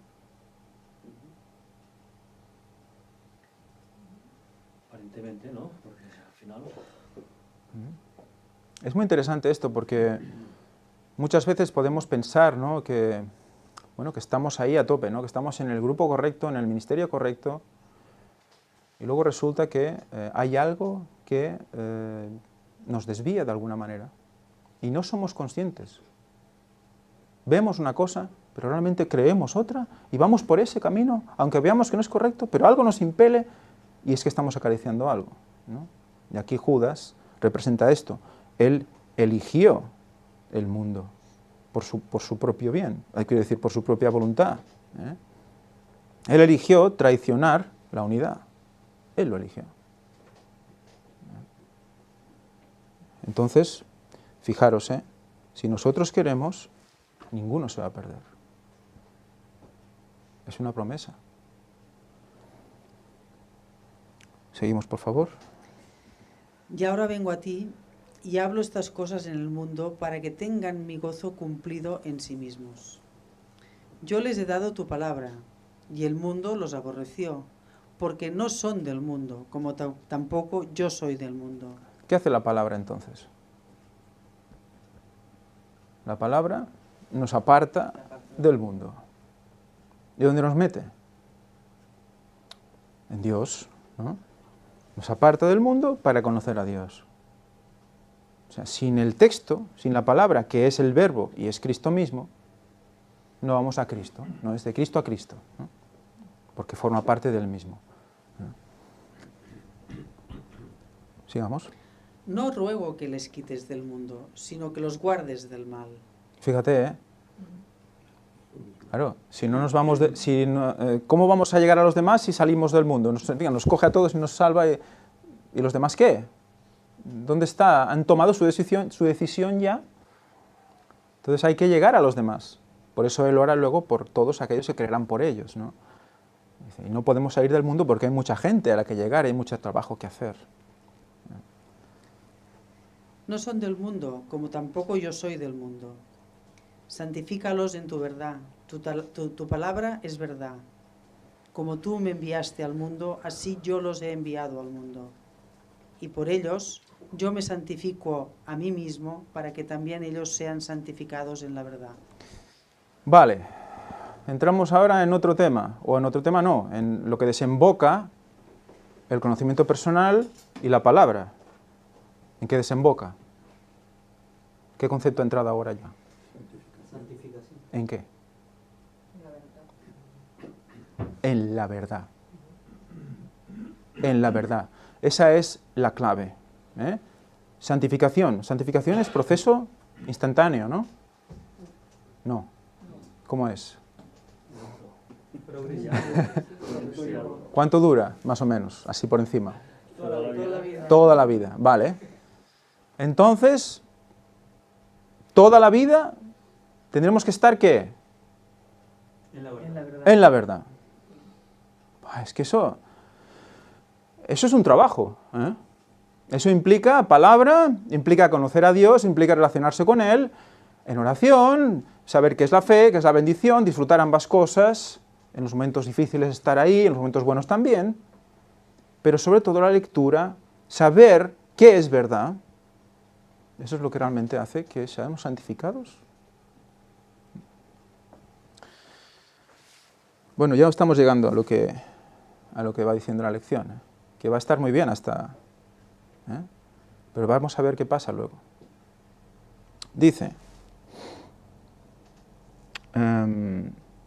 Aparentemente no, porque al final... Es muy interesante esto porque muchas veces podemos pensar, ¿no?, que estamos ahí a tope, ¿no?, que estamos en el grupo correcto, en el ministerio correcto, y luego resulta que hay algo que nos desvía de alguna manera y no somos conscientes. Vemos una cosa, pero realmente creemos otra y vamos por ese camino, aunque veamos que no es correcto, pero algo nos impele y es que estamos acariciando algo, ¿no? Y aquí Judas representa esto. Él eligió el mundo por su propio bien, hay que decir por su propia voluntad. Él eligió traicionar la unidad. Él lo eligió. Entonces, fijaros, si nosotros queremos, ninguno se va a perder. Es una promesa. Seguimos, por favor. Y ahora vengo a ti y hablo estas cosas en el mundo para que tengan mi gozo cumplido en sí mismos. Yo les he dado tu palabra y el mundo los aborreció, porque no son del mundo, como tampoco yo soy del mundo. ¿Qué hace la palabra entonces? La palabra nos aparta del mundo. ¿Y dónde nos mete? En Dios, ¿no? Nos aparta del mundo para conocer a Dios. O sea, sin el texto, sin la palabra, que es el verbo y es Cristo mismo, no vamos a Cristo, no es de Cristo a Cristo, ¿no? Porque forma parte del mismo, ¿no? Sigamos. No ruego que les quites del mundo, sino que los guardes del mal. Fíjate, ¿eh? Claro, si no nos vamos ¿cómo vamos a llegar a los demás si salimos del mundo? Nos coge a todos y nos salva, ¿y los demás qué? ¿Dónde está? ¿Han tomado su decisión ya? Entonces hay que llegar a los demás. Por eso él ora luego por todos aquellos que creerán por ellos, ¿no? Dice, y no podemos salir del mundo porque hay mucha gente a la que llegar, hay mucho trabajo que hacer. No son del mundo, como tampoco yo soy del mundo. Santifícalos en tu verdad. Tu palabra es verdad. Como tú me enviaste al mundo, así yo los he enviado al mundo. Y por ellos yo me santifico a mí mismo, para que también ellos sean santificados en la verdad. Vale, entramos ahora en otro tema, o en otro tema no, en lo que desemboca el conocimiento personal y la palabra. ¿En qué desemboca? ¿Qué concepto ha entrado ahora ya? Santificación. ¿En qué? En la verdad. En la verdad. Esa es la clave, ¿eh? Santificación. Santificación es proceso instantáneo, ¿no? No. ¿Cómo es? ¿Cuánto dura, más o menos? Así por encima. Toda la vida. Toda la vida, vale. Entonces, toda la vida tendremos que estar, ¿qué? En la verdad. En la verdad. Es que eso es un trabajo, ¿eh? Eso implica palabra, implica conocer a Dios, implica relacionarse con Él, en oración, saber qué es la fe, qué es la bendición, disfrutar ambas cosas, en los momentos difíciles estar ahí, en los momentos buenos también, pero sobre todo la lectura, saber qué es verdad, eso es lo que realmente hace que seamos santificados. Bueno, ya estamos llegando a lo que va diciendo la lección, ¿eh? Que va a estar muy bien hasta... Pero vamos a ver qué pasa luego. Dice,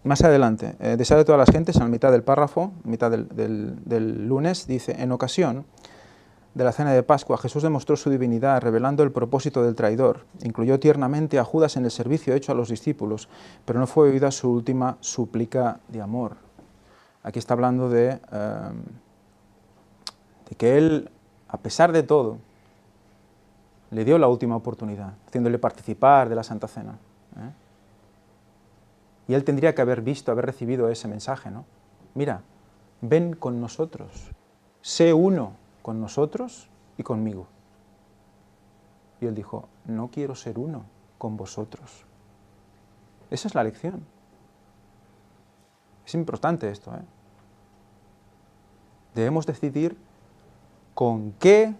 más adelante, deseado de todas las gentes, en la mitad del párrafo, mitad del lunes, dice, en ocasión de la cena de Pascua, Jesús demostró su divinidad revelando el propósito del traidor. Incluyó tiernamente a Judas en el servicio hecho a los discípulos, pero no fue oída su última súplica de amor. Aquí está hablando de que Él, a pesar de todo, le dio la última oportunidad, haciéndole participar de la Santa Cena, ¿eh? Y Él tendría que haber visto, haber recibido ese mensaje, ¿no? Mira, ven con nosotros, sé uno con nosotros y conmigo. Y Él dijo, no quiero ser uno con vosotros. Esa es la lección. Es importante esto, ¿eh? Debemos decidir con qué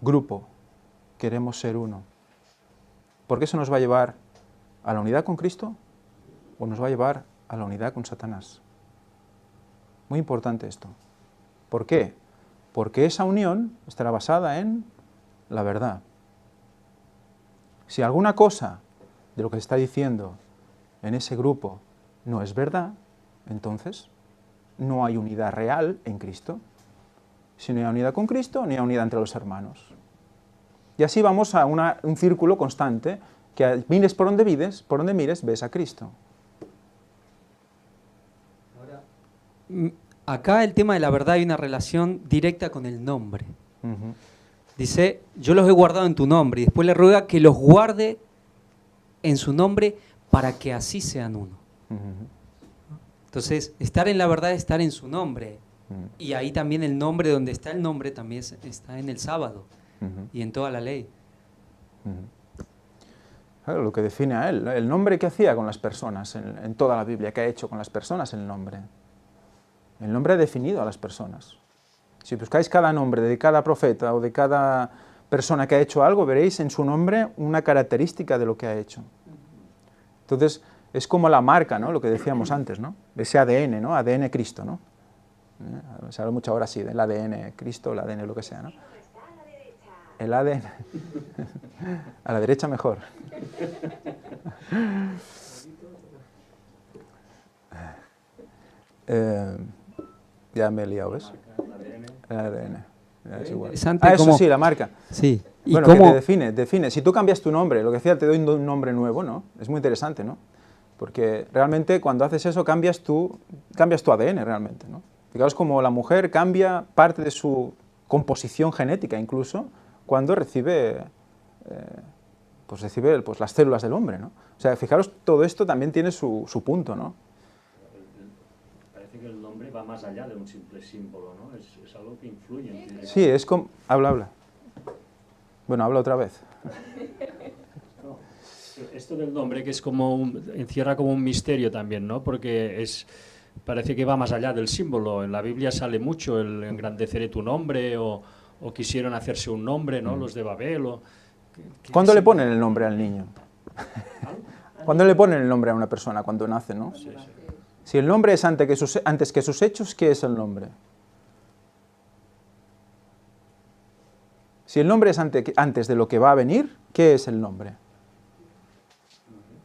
grupo queremos ser uno. Porque eso nos va a llevar a la unidad con Cristo o nos va a llevar a la unidad con Satanás. Muy importante esto. ¿Por qué? Porque esa unión estará basada en la verdad. Si alguna cosa de lo que se está diciendo en ese grupo no es verdad, entonces no hay unidad real en Cristo. Si no hay unidad con Cristo, no hay unidad entre los hermanos. Y así vamos a un círculo constante, que mires por donde mires, ves a Cristo. Ahora, acá el tema de la verdad hay una relación directa con el nombre. Dice, yo los he guardado en tu nombre, y después le ruega que los guarde en su nombre para que así sean uno. Entonces, estar en la verdad es estar en su nombre. Y ahí también el nombre, donde está el nombre, también está en el sábado y en toda la ley. Claro, lo que define a Él, el nombre que hacía con las personas en toda la Biblia, que ha hecho con las personas el nombre. El nombre ha definido a las personas. Si buscáis cada nombre de cada profeta o de cada persona que ha hecho algo, veréis en su nombre una característica de lo que ha hecho. Entonces, es como la marca, ¿no? Lo que decíamos antes, ¿no? Ese ADN, ¿no? ADN Cristo, ¿no? Se habla mucho ahora sí del ADN Cristo, el ADN lo que sea, ¿no? El ADN. A la derecha mejor. Ya me he liado, ¿ves? El ADN. Es igual. Interesante Eso cómo- sí, la marca. Sí. ¿Y Bueno, cómo? que te define. Si tú cambias tu nombre, lo que decía, te doy un nombre nuevo, ¿no? Es muy interesante, ¿no? Porque realmente cuando haces eso cambias tu ADN realmente, ¿no? Fijaos como la mujer cambia parte de su composición genética incluso cuando recibe las células del hombre, ¿no? O sea, fijaros, todo esto también tiene su punto, ¿no? Parece que el nombre va más allá de un simple símbolo, ¿no? Es algo que influye. Sí, es como... Habla. Bueno, habla otra vez. No, esto del nombre que es encierra como un misterio también, ¿no? Porque parece que va más allá del símbolo. En la Biblia sale mucho el engrandeceré tu nombre o quisieron hacerse un nombre, ¿no? Los de Babel. ¿Cuándo le ponen el nombre al niño? ¿Cuándo le ponen el nombre a una persona? Cuando nace, ¿no? Sí, sí. Si el nombre es antes que sus hechos, ¿qué es el nombre? Si el nombre es antes de lo que va a venir, ¿qué es el nombre?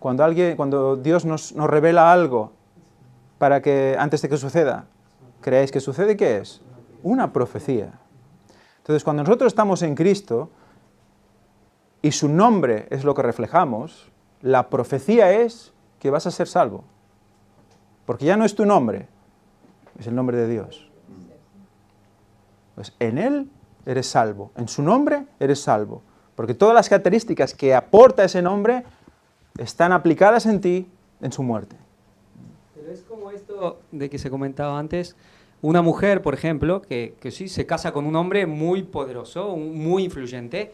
Cuando Dios nos revela algo para que antes de que suceda, creáis que sucede, ¿qué es? Una profecía. Entonces, cuando nosotros estamos en Cristo y su nombre es lo que reflejamos, la profecía es que vas a ser salvo. Porque ya no es tu nombre, es el nombre de Dios. Pues en Él eres salvo, en su nombre eres salvo. Porque todas las características que aporta ese nombre están aplicadas en ti en su muerte. Pero es como esto de que se comentaba antes, una mujer, por ejemplo, que sí se casa con un hombre muy poderoso, muy influyente,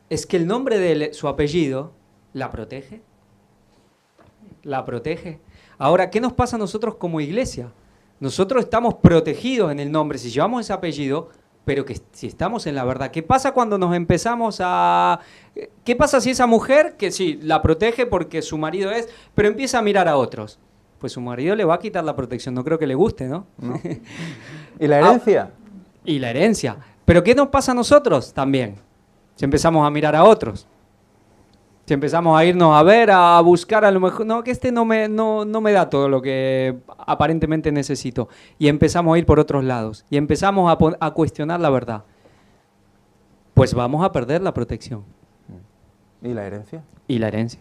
es que el nombre de su apellido la protege. La protege. Ahora, ¿qué nos pasa a nosotros como iglesia? Nosotros estamos protegidos en el nombre, si llevamos ese apellido, pero que si estamos en la verdad. ¿Qué pasa cuando nos empezamos a... ¿Qué pasa si esa mujer, que sí, la protege porque su marido es, pero empieza a mirar a otros? Pues su marido le va a quitar la protección, no creo que le guste, ¿no? ¿No? ¿Y la herencia? Y la herencia. ¿Pero qué nos pasa a nosotros también? Si empezamos a mirar a otros. Si empezamos a irnos a ver, a buscar a lo mejor, no, que este no me da todo lo que aparentemente necesito. Y empezamos a ir por otros lados. Y empezamos a cuestionar la verdad. Pues vamos a perder la protección. ¿Y la herencia? Y la herencia.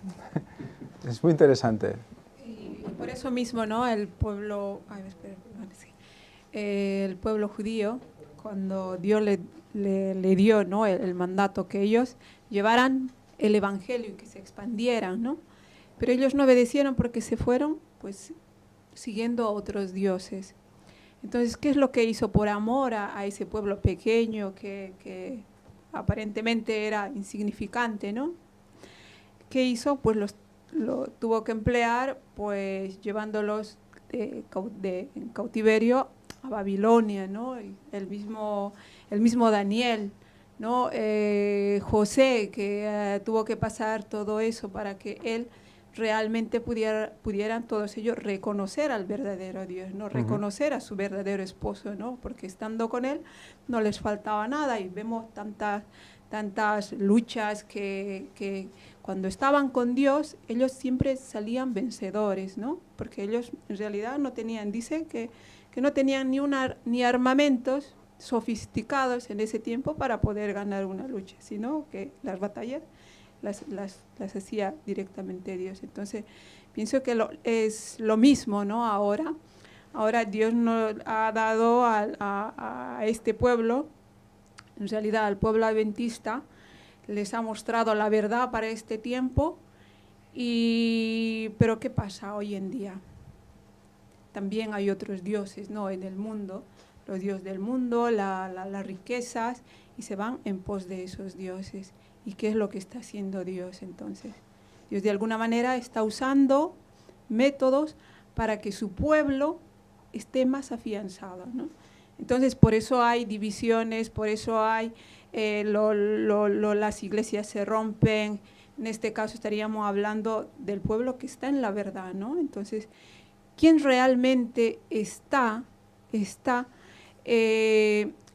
Es muy interesante. Y por eso mismo, ¿no? El pueblo judío, cuando Dios le dio, ¿no? el mandato que ellos llevaran el evangelio y que se expandieran, ¿no? Pero ellos no obedecieron porque se fueron, pues, siguiendo a otros dioses. Entonces, ¿qué es lo que hizo por amor a ese pueblo pequeño que aparentemente era insignificante, ¿no? ¿Qué hizo? Pues lo tuvo que emplear, pues, llevándolos en cautiverio a Babilonia, ¿no? Y el mismo Daniel, ¿no? José, que tuvo que pasar todo eso para que él realmente pudieran todos ellos reconocer al verdadero Dios, ¿no? Reconocer a su verdadero esposo, ¿no? Porque estando con él no les faltaba nada y vemos tantas luchas que cuando estaban con Dios ellos siempre salían vencedores, ¿no? Porque ellos en realidad no tenían, dice que no tenían ni armamentos sofisticados en ese tiempo para poder ganar una lucha, sino que las batallas las hacía directamente Dios. Entonces, pienso que es lo mismo, ¿no? Ahora Dios nos ha dado a este pueblo, en realidad al pueblo adventista, les ha mostrado la verdad para este tiempo, pero ¿qué pasa hoy en día? También hay otros dioses, ¿no? En el mundo, los dioses del mundo, las riquezas, y se van en pos de esos dioses. ¿Y qué es lo que está haciendo Dios entonces? Dios de alguna manera está usando métodos para que su pueblo esté más afianzada, ¿no? Entonces, por eso hay divisiones, por eso hay las iglesias se rompen. En este caso estaríamos hablando del pueblo que está en la verdad, ¿no? Entonces, ¿quién realmente está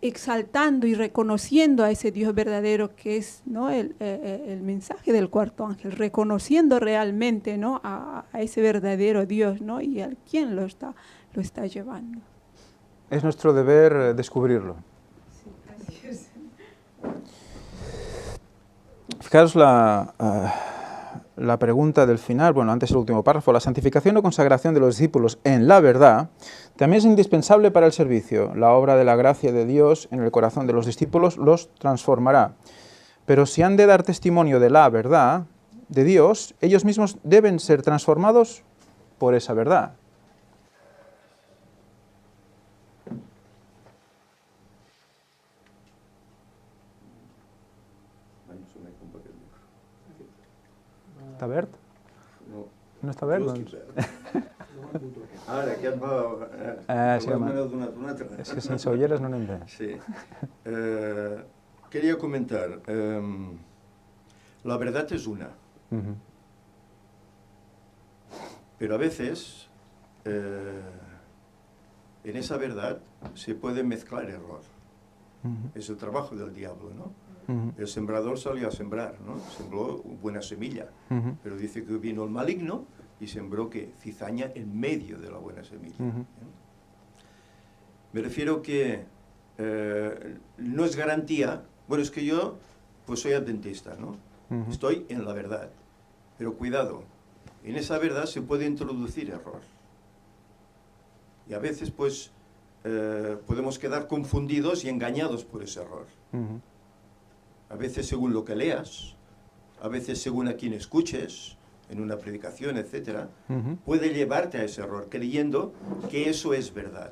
exaltando y reconociendo a ese Dios verdadero que es, ¿no?, el mensaje del cuarto ángel, reconociendo realmente, ¿no?, a ese verdadero Dios, ¿no?, y a quién lo está llevando? Es nuestro deber descubrirlo. Sí, así es. Fijaros la pregunta del final, bueno, antes el último párrafo. La santificación o consagración de los discípulos en la verdad también es indispensable para el servicio. La obra de la gracia de Dios en el corazón de los discípulos los transformará. Pero si han de dar testimonio de la verdad de Dios, ellos mismos deben ser transformados por esa verdad. Està verd? No. No està verd, doncs? Ara, aquest va... Sí, home. donat un altre. És que sense ulleres no anem bé. Sí. Quería comentar, la verdad es una, pero a veces en esa verdad se puede mezclar error. Es el trabajo del diablo, ¿no? El sembrador salió a sembrar, ¿no? Sembró buena semilla, pero dice que vino el maligno y sembró que cizaña en medio de la buena semilla. Me refiero que no es garantía. Bueno, es que yo pues soy adventista, ¿no? Estoy en la verdad, pero cuidado, en esa verdad se puede introducir error. Y a veces pues podemos quedar confundidos y engañados por ese error. A veces según lo que leas, a veces según a quien escuches, en una predicación, etc., puede llevarte a ese error, creyendo que eso es verdad.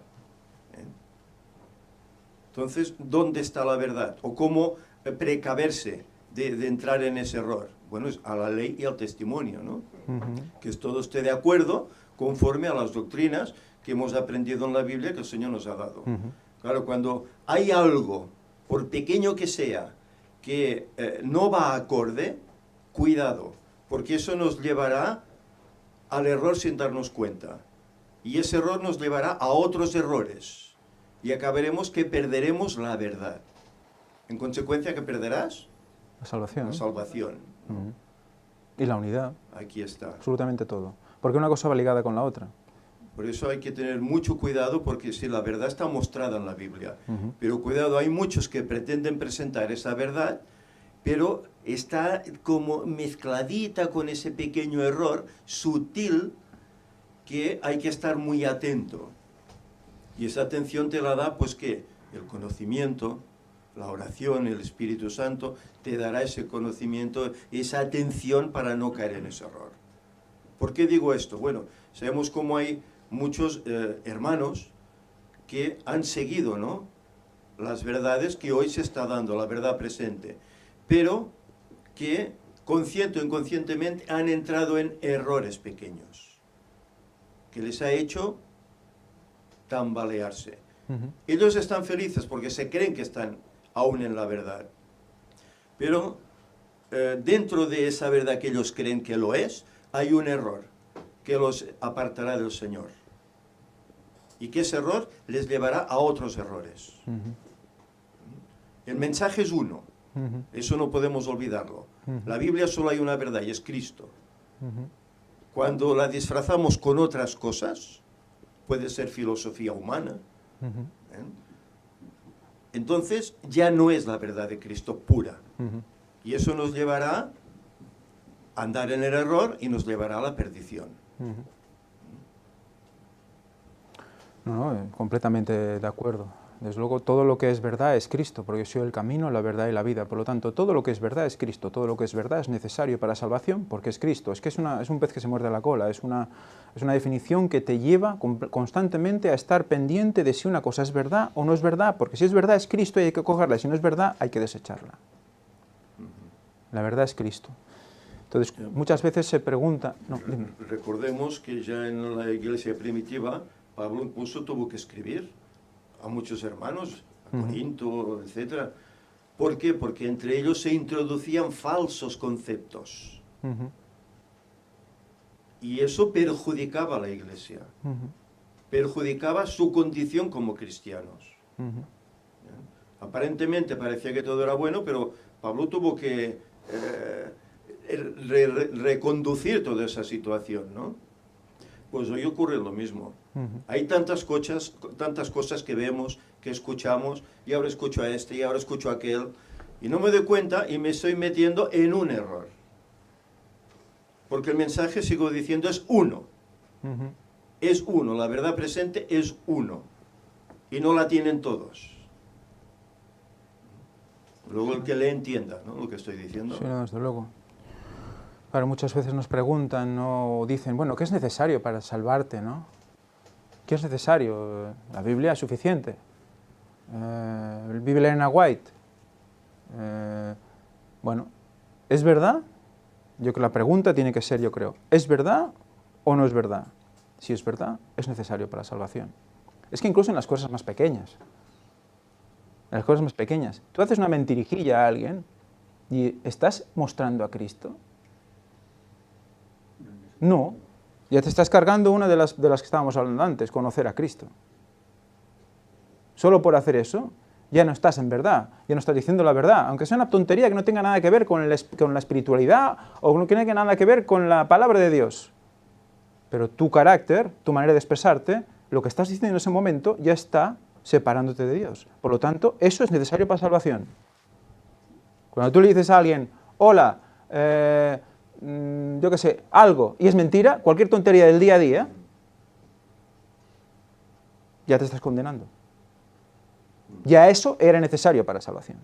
Entonces, ¿dónde está la verdad? ¿O cómo precaverse de entrar en ese error? Bueno, es a la ley y al testimonio, ¿no? Que todo esté de acuerdo conforme a las doctrinas que hemos aprendido en la Biblia que el Señor nos ha dado. Claro, cuando hay algo, por pequeño que sea, que no va acorde, cuidado, porque eso nos llevará al error sin darnos cuenta. Y ese error nos llevará a otros errores. Y acabaremos que perderemos la verdad. En consecuencia, ¿qué perderás? La salvación. La salvación. Y la unidad. Aquí está. Absolutamente todo. Porque una cosa va ligada con la otra. Por eso hay que tener mucho cuidado, porque si la verdad está mostrada en la Biblia, pero cuidado, hay muchos que pretenden presentar esa verdad, pero está como mezcladita con ese pequeño error sutil que hay que estar muy atento. Y esa atención te la da, pues, ¿qué? El conocimiento, la oración, el Espíritu Santo te dará ese conocimiento, esa atención para no caer en ese error. ¿Por qué digo esto? Bueno, sabemos cómo hay muchos hermanos que han seguido, ¿no?, las verdades que hoy se está dando, la verdad presente, pero que consciente o inconscientemente han entrado en errores pequeños, que les ha hecho tambalearse. Ellos están felices porque se creen que están aún en la verdad, pero dentro de esa verdad que ellos creen que lo es, hay un error que los apartará del Señor. Y que ese error les llevará a otros errores. El mensaje es uno. Eso no podemos olvidarlo. La Biblia solo hay una verdad y es Cristo. Cuando la disfrazamos con otras cosas, puede ser filosofía humana, entonces ya no es la verdad de Cristo pura. Y eso nos llevará a andar en el error y nos llevará a la perdición. No, completamente de acuerdo. Desde luego, todo lo que es verdad es Cristo, porque yo soy el camino, la verdad y la vida. Por lo tanto, todo lo que es verdad es Cristo, todo lo que es verdad es necesario para salvación, porque es Cristo. Es que es un pez que se muerde la cola, es una definición que te lleva constantemente a estar pendiente de si una cosa es verdad o no es verdad, porque si es verdad es Cristo y hay que cogerla, y si no es verdad hay que desecharla. La verdad es Cristo. Entonces, muchas veces se pregunta... No, dime. Recordemos que ya en la iglesia primitiva Pablo incluso tuvo que escribir a muchos hermanos, a Corinto, etc. ¿Por qué? Porque entre ellos se introducían falsos conceptos. Y eso perjudicaba a la iglesia, perjudicaba su condición como cristianos. Aparentemente parecía que todo era bueno, pero Pablo tuvo que reconducir toda esa situación, ¿no? Pues hoy ocurre lo mismo. Hay tantas cosas que vemos, que escuchamos, y ahora escucho a este, y ahora escucho a aquel, y no me doy cuenta y me estoy metiendo en un error. Porque el mensaje, sigo diciendo, es uno. Es uno, la verdad presente es uno. Y no la tienen todos. Luego el que le entienda, ¿no?, lo que estoy diciendo. Sí, no, desde luego. Claro, muchas veces nos preguntan, ¿no?, o dicen, bueno, ¿qué es necesario para salvarte, no? ¿Qué es necesario? La Biblia es suficiente. El Biblia en White. Bueno, ¿es verdad? Yo creo que la pregunta tiene que ser, yo creo, ¿es verdad o no es verdad? Si es verdad, es necesario para la salvación. Es que incluso en las cosas más pequeñas, tú haces una mentirijilla a alguien y ¿estás mostrando a Cristo? No, ya te estás cargando una de las que estábamos hablando antes, conocer a Cristo. Solo por hacer eso, ya no estás en verdad, ya no estás diciendo la verdad, aunque sea una tontería que no tenga nada que ver con la espiritualidad o no tenga nada que ver con la palabra de Dios. Pero tu carácter, tu manera de expresarte, lo que estás diciendo en ese momento ya está separándote de Dios. Por lo tanto, eso es necesario para salvación. Cuando tú le dices a alguien, hola, yo qué sé, algo, y es mentira, cualquier tontería del día a día, ya te estás condenando. Ya eso era necesario para salvación.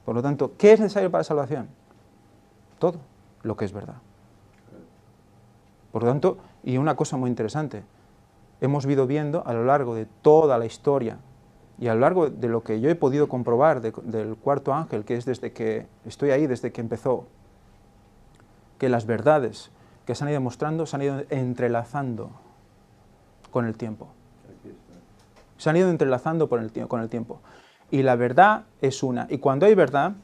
Por lo tanto, ¿qué es necesario para salvación? Todo lo que es verdad. Por lo tanto, y una cosa muy interesante, hemos ido viendo a lo largo de toda la historia y a lo largo de lo que yo he podido comprobar del cuarto ángel, que es desde que estoy ahí, desde que empezó, que las verdades que se han ido mostrando se han ido entrelazando con el tiempo. Se han ido entrelazando con el tiempo. Y la verdad es una. Y cuando hay verdad,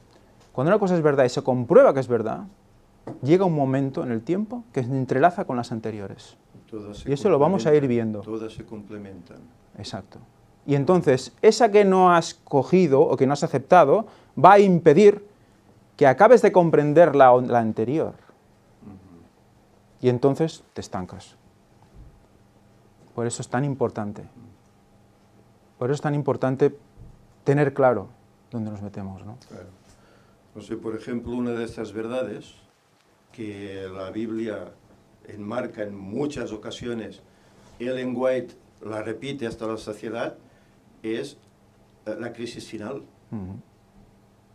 cuando una cosa es verdad y se comprueba que es verdad, llega un momento en el tiempo que se entrelaza con las anteriores. Y eso lo vamos a ir viendo. Todas se complementan. Exacto. Y entonces, esa que no has cogido o que no has aceptado, va a impedir que acabes de comprender la anterior. Y entonces te estancas. Por eso es tan importante. Por eso es tan importante tener claro dónde nos metemos, ¿no? Claro. No sé, por ejemplo, una de estas verdades que la Biblia enmarca en muchas ocasiones, Ellen White la repite hasta la saciedad, es la crisis final,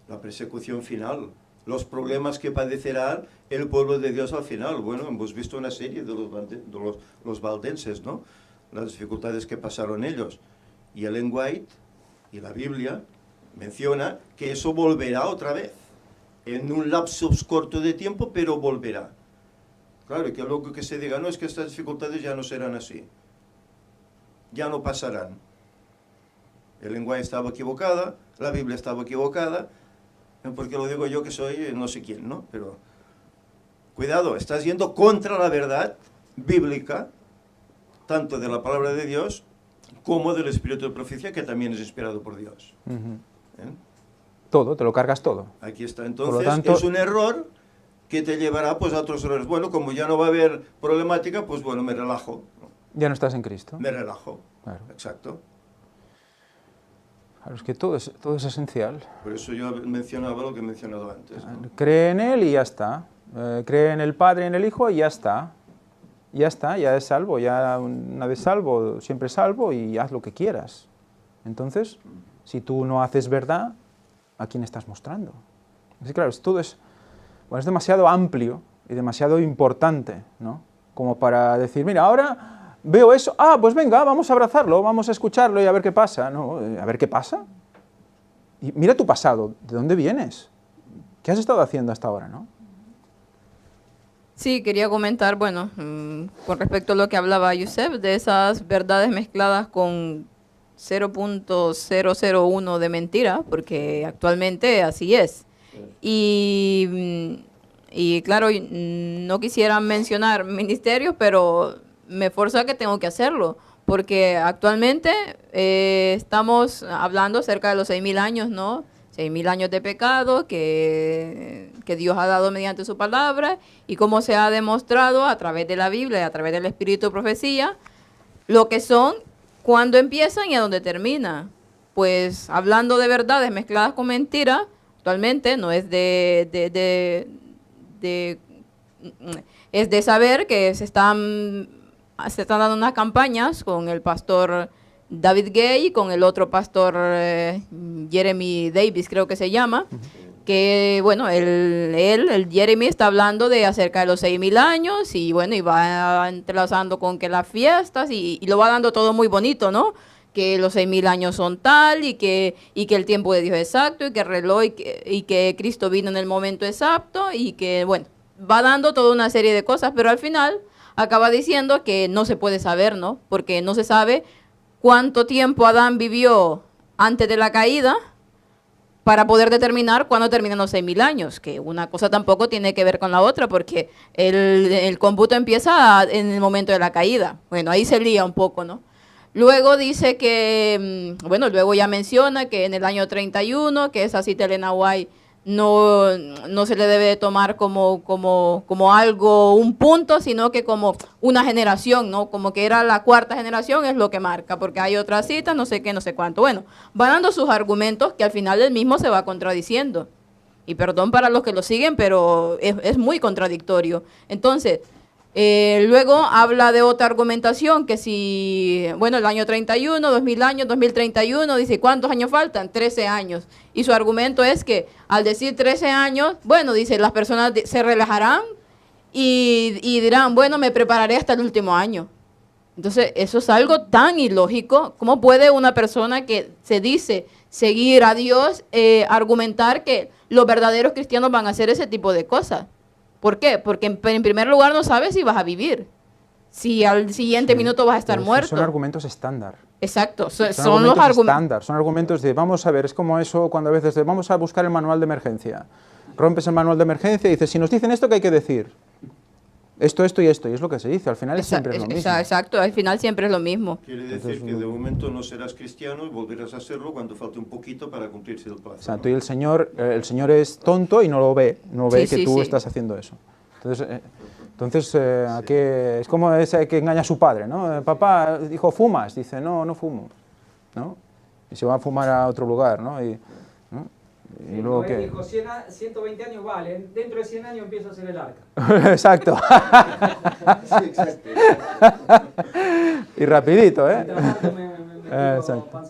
la persecución final, los problemas que padecerá el pueblo de Dios al final. Bueno, hemos visto una serie de los valdenses, ¿no?, las dificultades que pasaron ellos. Y Ellen White y la Biblia menciona que eso volverá otra vez, en un lapso corto de tiempo, pero volverá. Claro, y que luego que se diga, no, es que estas dificultades ya no serán así, ya no pasarán. Ellen White estaba equivocada, la Biblia estaba equivocada, porque lo digo yo que soy no sé quién, ¿no? Pero cuidado, estás yendo contra la verdad bíblica, tanto de la palabra de Dios como del espíritu de profecía, que también es inspirado por Dios. Todo, te lo cargas todo. Aquí está. Entonces, es un error que te llevará pues a otros errores. Bueno, como ya no va a haber problemática, pues bueno, me relajo. Ya no estás en Cristo. Me relajo. Claro. Exacto. Claro, es que todo es esencial. Por eso yo mencionaba lo que he mencionado antes, ¿no? Cree en Él y ya está. Cree en el Padre y en el Hijo y ya está. Ya está, ya es salvo. Ya una vez salvo, siempre salvo y haz lo que quieras. Entonces, si tú no haces verdad, ¿a quién estás mostrando? Así, claro, todo es demasiado amplio y demasiado importante, ¿no?, como para decir, mira, ahora veo eso, pues venga, vamos a abrazarlo, vamos a escucharlo y a ver qué pasa. No, a ver qué pasa. Y mira tu pasado, ¿de dónde vienes? ¿Qué has estado haciendo hasta ahora, no? Sí, quería comentar, bueno, con respecto a lo que hablaba Yusef, de esas verdades mezcladas con 0.001 de mentira, porque actualmente así es. Y claro, no quisiera mencionar ministerios, pero me forza que tengo que hacerlo, porque actualmente estamos hablando cerca de los 6.000 años, ¿no? 6.000 años de pecado que Dios ha dado mediante su palabra y cómo se ha demostrado a través de la Biblia y a través del Espíritu de Profecía lo que son, cuándo empiezan y a dónde termina. Pues hablando de verdades mezcladas con mentiras, actualmente no es es de saber que se están dando unas campañas con el pastor David Gay y con el otro pastor Jeremy Davis, creo que se llama, que bueno, el Jeremy está hablando de acerca de los 6.000 años y bueno, y va entrelazando con que las fiestas y lo va dando todo muy bonito, ¿no? Que los 6.000 años son tal y que el tiempo de Dios es exacto y que el reloj y que Cristo vino en el momento exacto y que bueno, va dando toda una serie de cosas, pero al final acaba diciendo que no se puede saber, ¿no? Porque no se sabe cuánto tiempo Adán vivió antes de la caída para poder determinar cuándo terminan los 6.000 años, que una cosa tampoco tiene que ver con la otra, porque el cómputo empieza en el momento de la caída. Bueno, ahí se lía un poco, ¿no? Luego dice que, bueno, luego ya menciona que en el año 31, que esa cita Elena White no se le debe de tomar como algo, un punto, sino que como una generación, ¿no? Como que era la cuarta generación es lo que marca, porque hay otras citas, no sé qué, no sé cuánto. Bueno, va dando sus argumentos que al final él mismo se va contradiciendo. Y perdón para los que lo siguen, pero es muy contradictorio. Entonces, luego habla de otra argumentación, que si, bueno, el año 31, 2000 años, 2031, dice, ¿cuántos años faltan? 13 años. Y su argumento es que al decir 13 años, bueno, dice, las personas se relajarán y dirán, bueno, me prepararé hasta el último año. Entonces, eso es algo tan ilógico. ¿Cómo puede una persona que se dice seguir a Dios argumentar que los verdaderos cristianos van a hacer ese tipo de cosas? ¿Por qué? Porque en primer lugar no sabes si vas a vivir, si al siguiente minuto vas a estar muerto. Son argumentos estándar. Exacto, son argumentos los argumentos estándar, son argumentos de, vamos a ver, es como eso cuando a veces vamos a buscar el manual de emergencia. Rompes el manual de emergencia y dices, si nos dicen esto, ¿qué hay que decir? Esto y esto, y es lo que se dice, al final siempre es lo mismo. Exacto, al final siempre es lo mismo. Quiere decir que de momento no serás cristiano y volverás a serlo cuando falte un poquito para cumplirse el plazo. Exacto, y el Señor es tonto y no lo ve que tú estás haciendo eso. Entonces es como ese que engaña a su padre, ¿no? Papá dijo, ¿fumas? Dice, no fumo, ¿no? Y se va a fumar a otro lugar, ¿no? Y luego ¿qué? Dijo, 120 años vale, dentro de 100 años empiezo a hacer el arca. Exacto. Sí, exacto. Y rapidito, ¿eh? Exacto.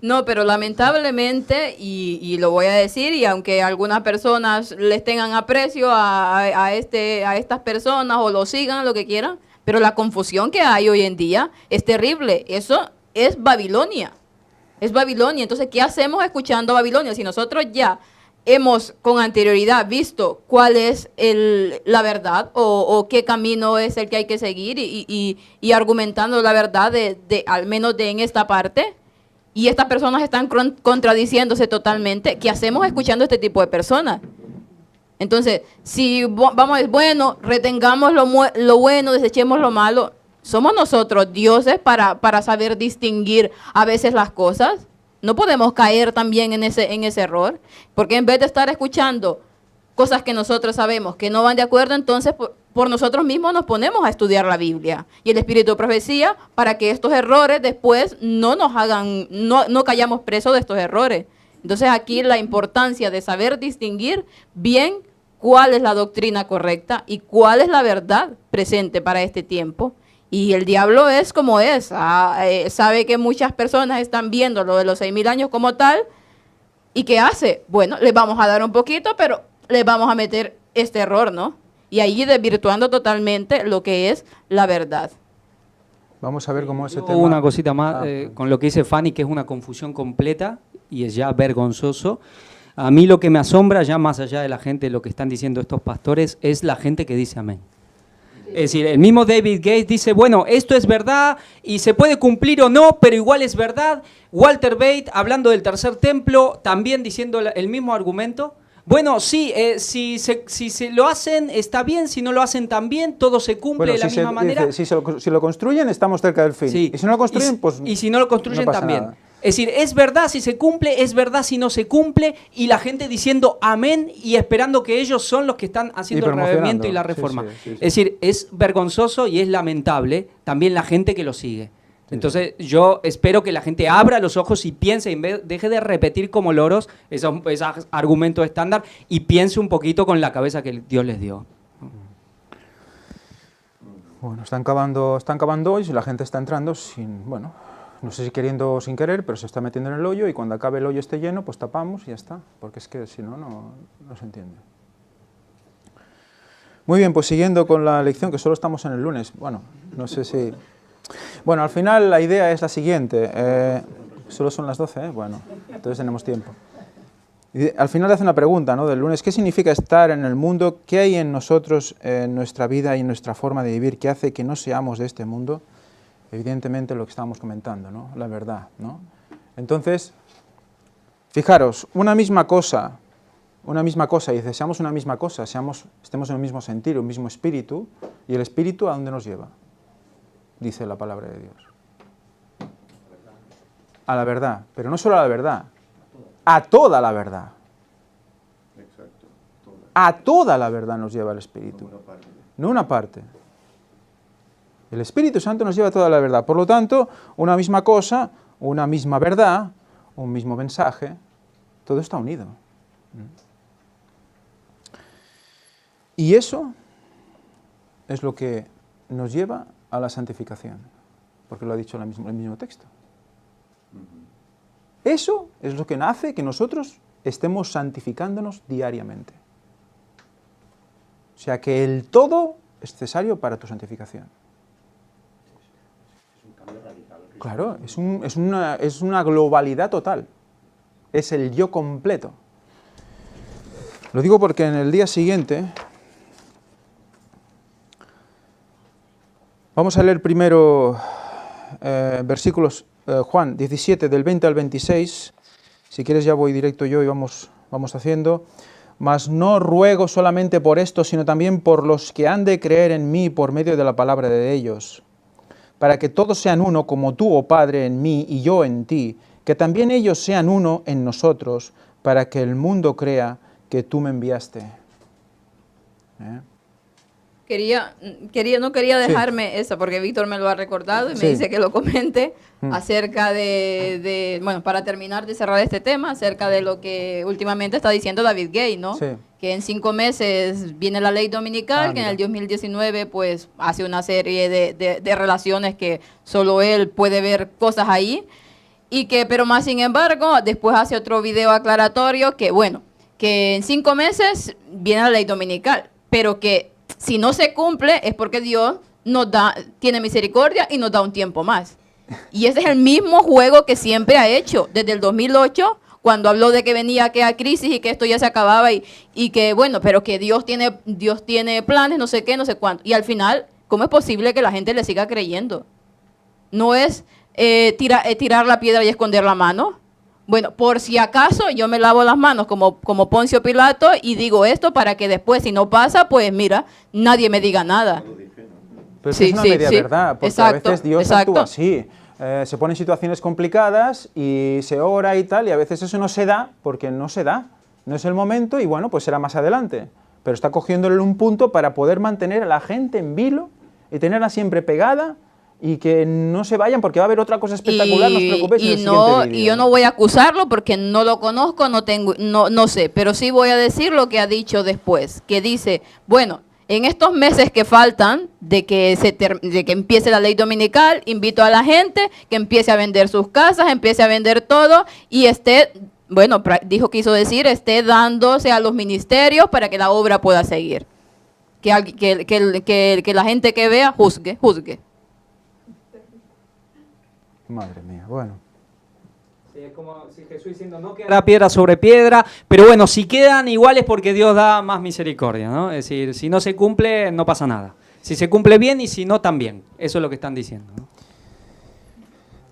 No, pero lamentablemente, y lo voy a decir, y aunque algunas personas les tengan aprecio a estas personas o lo sigan, lo que quieran, pero la confusión que hay hoy en día es terrible. Eso es Babilonia. Es Babilonia. Entonces, ¿qué hacemos escuchando Babilonia? Si nosotros ya hemos con anterioridad visto cuál es la verdad o qué camino es el que hay que seguir y argumentando la verdad al menos en esta parte, y estas personas están contradiciéndose totalmente, ¿qué hacemos escuchando este tipo de personas? Entonces, si bueno, retengamos lo bueno, desechemos lo malo, somos nosotros dioses para saber distinguir a veces las cosas. No podemos caer también en ese error, porque en vez de estar escuchando cosas que nosotros sabemos que no van de acuerdo, entonces por nosotros mismos nos ponemos a estudiar la Biblia y el Espíritu de Profecía para que estos errores después no nos hagan, no cayamos presos de estos errores. Entonces aquí la importancia de saber distinguir bien cuál es la doctrina correcta y cuál es la verdad presente para este tiempo. Y el diablo es como es, sabe que muchas personas están viendo lo de los 6.000 años como tal, ¿y qué hace? Bueno, les vamos a dar un poquito, pero les vamos a meter este error, ¿no? Y ahí desvirtuando totalmente lo que es la verdad. Vamos a ver cómo ese tema... Una cosita más con lo que dice Fanny, que es una confusión completa y es ya vergonzoso. A mí lo que me asombra, ya más allá de la gente, lo que están diciendo estos pastores, es la gente que dice amén. Es decir, el mismo David Gates dice, bueno, esto es verdad y se puede cumplir o no, pero igual es verdad. Walter Bate, hablando del tercer templo, también diciendo el mismo argumento. Bueno, sí, si se lo hacen, está bien, si no lo hacen también, todo se cumple de la misma manera. Dice, si lo construyen, estamos cerca del fin. Sí. Y si no lo construyen, pues y si no lo construyen, no pasa también. nada. Es decir, es verdad si se cumple, es verdad si no se cumple, y la gente diciendo amén y esperando que ellos son los que están haciendo el reavivamiento y la reforma. Sí. Es decir, es vergonzoso y es lamentable también la gente que lo sigue. Entonces yo espero que la gente abra los ojos y piense, deje de repetir como loros esos argumentos estándar y piense un poquito con la cabeza que Dios les dio. Bueno, están cavando hoy, si la gente está entrando sin, bueno, no sé si queriendo o sin querer, pero se está metiendo en el hoyo y cuando acabe el hoyo esté lleno, pues tapamos y ya está, porque es que si no, no se entiende. Muy bien, pues siguiendo con la lección, que solo estamos en el lunes, bueno, no sé si... Bueno, al final la idea es la siguiente, solo son las 12, bueno, entonces tenemos tiempo. Y al final le hace una pregunta, ¿no?, del lunes, ¿qué significa estar en el mundo? ¿Qué hay en nosotros, en nuestra vida y en nuestra forma de vivir que hace que no seamos de este mundo? Evidentemente lo que estábamos comentando, ¿no?, la verdad, ¿no? Entonces, fijaros, una misma cosa, y dice, seamos una misma cosa, estemos en el mismo sentir, un mismo espíritu, y el espíritu ¿a dónde nos lleva? Dice la palabra de Dios. A la verdad, pero no solo a la verdad, a toda la verdad. Exacto. A toda la verdad nos lleva el Espíritu, no una parte. El Espíritu Santo nos lleva a toda la verdad. Por lo tanto, una misma cosa, una misma verdad, un mismo mensaje, todo está unido. Y eso es lo que nos lleva a la santificación, porque lo ha dicho el mismo texto. Eso es lo que hace que nosotros estemos santificándonos diariamente. O sea que el todo es necesario para tu santificación. Es un cambio radical. Claro, es una globalidad total. Es el yo completo. Lo digo porque en el día siguiente vamos a leer primero versículos Juan 17 del 20 al 26. Si quieres ya voy directo yo y vamos haciendo. Mas no ruego solamente por esto, sino también por los que han de creer en mí por medio de la palabra de ellos, para que todos sean uno, como tú, oh Padre, en mí y yo en ti, que también ellos sean uno en nosotros, para que el mundo crea que tú me enviaste. No quería dejarme esa, porque Víctor me lo ha recordado y me dice que lo comente acerca bueno, para terminar de cerrar este tema, acerca de lo que últimamente está diciendo David Gay, ¿no? Sí. Que en 5 meses viene la ley dominical, que en el 2019 pues hace una serie de relaciones que solo él puede ver cosas ahí, pero más sin embargo, después hace otro video aclaratorio que, bueno, que en 5 meses viene la ley dominical, pero que si no se cumple es porque Dios tiene misericordia y nos da un tiempo más. Y ese es el mismo juego que siempre ha hecho desde el 2008, cuando habló de que venía aquella crisis y que esto ya se acababa y que, bueno, pero que Dios tiene planes, no sé qué, no sé cuánto. Y al final, ¿cómo es posible que la gente le siga creyendo? No es tirar la piedra y esconder la mano. Bueno, por si acaso yo me lavo las manos como Poncio Pilato y digo esto para que después, si no pasa, pues mira, nadie me diga nada. Pero es una media verdad, porque exacto, a veces Dios actúa así. Se pone en situaciones complicadas y se ora y tal, y a veces eso no se da porque no se da. No es el momento y bueno, pues será más adelante. Pero está cogiéndole un punto para poder mantener a la gente en vilo y tenerla siempre pegada y que no se vayan porque va a haber otra cosa espectacular, no os preocupéis. Y yo no voy a acusarlo porque no lo conozco, no sé, pero sí voy a decir lo que ha dicho después, que dice, bueno, en estos meses que faltan de que empiece la ley dominical, invito a la gente que empiece a vender sus casas, empiece a vender todo y dijo que quiso decir, esté dándose a los ministerios para que la obra pueda seguir. Que la gente que vea juzgue. Madre mía, bueno. Sí, es como si Jesús diciendo, no quedará piedra sobre piedra, pero bueno, si quedan iguales porque Dios da más misericordia, ¿no? Es decir, si no se cumple, no pasa nada. Si se cumple bien y si no, también. Eso es lo que están diciendo, ¿no?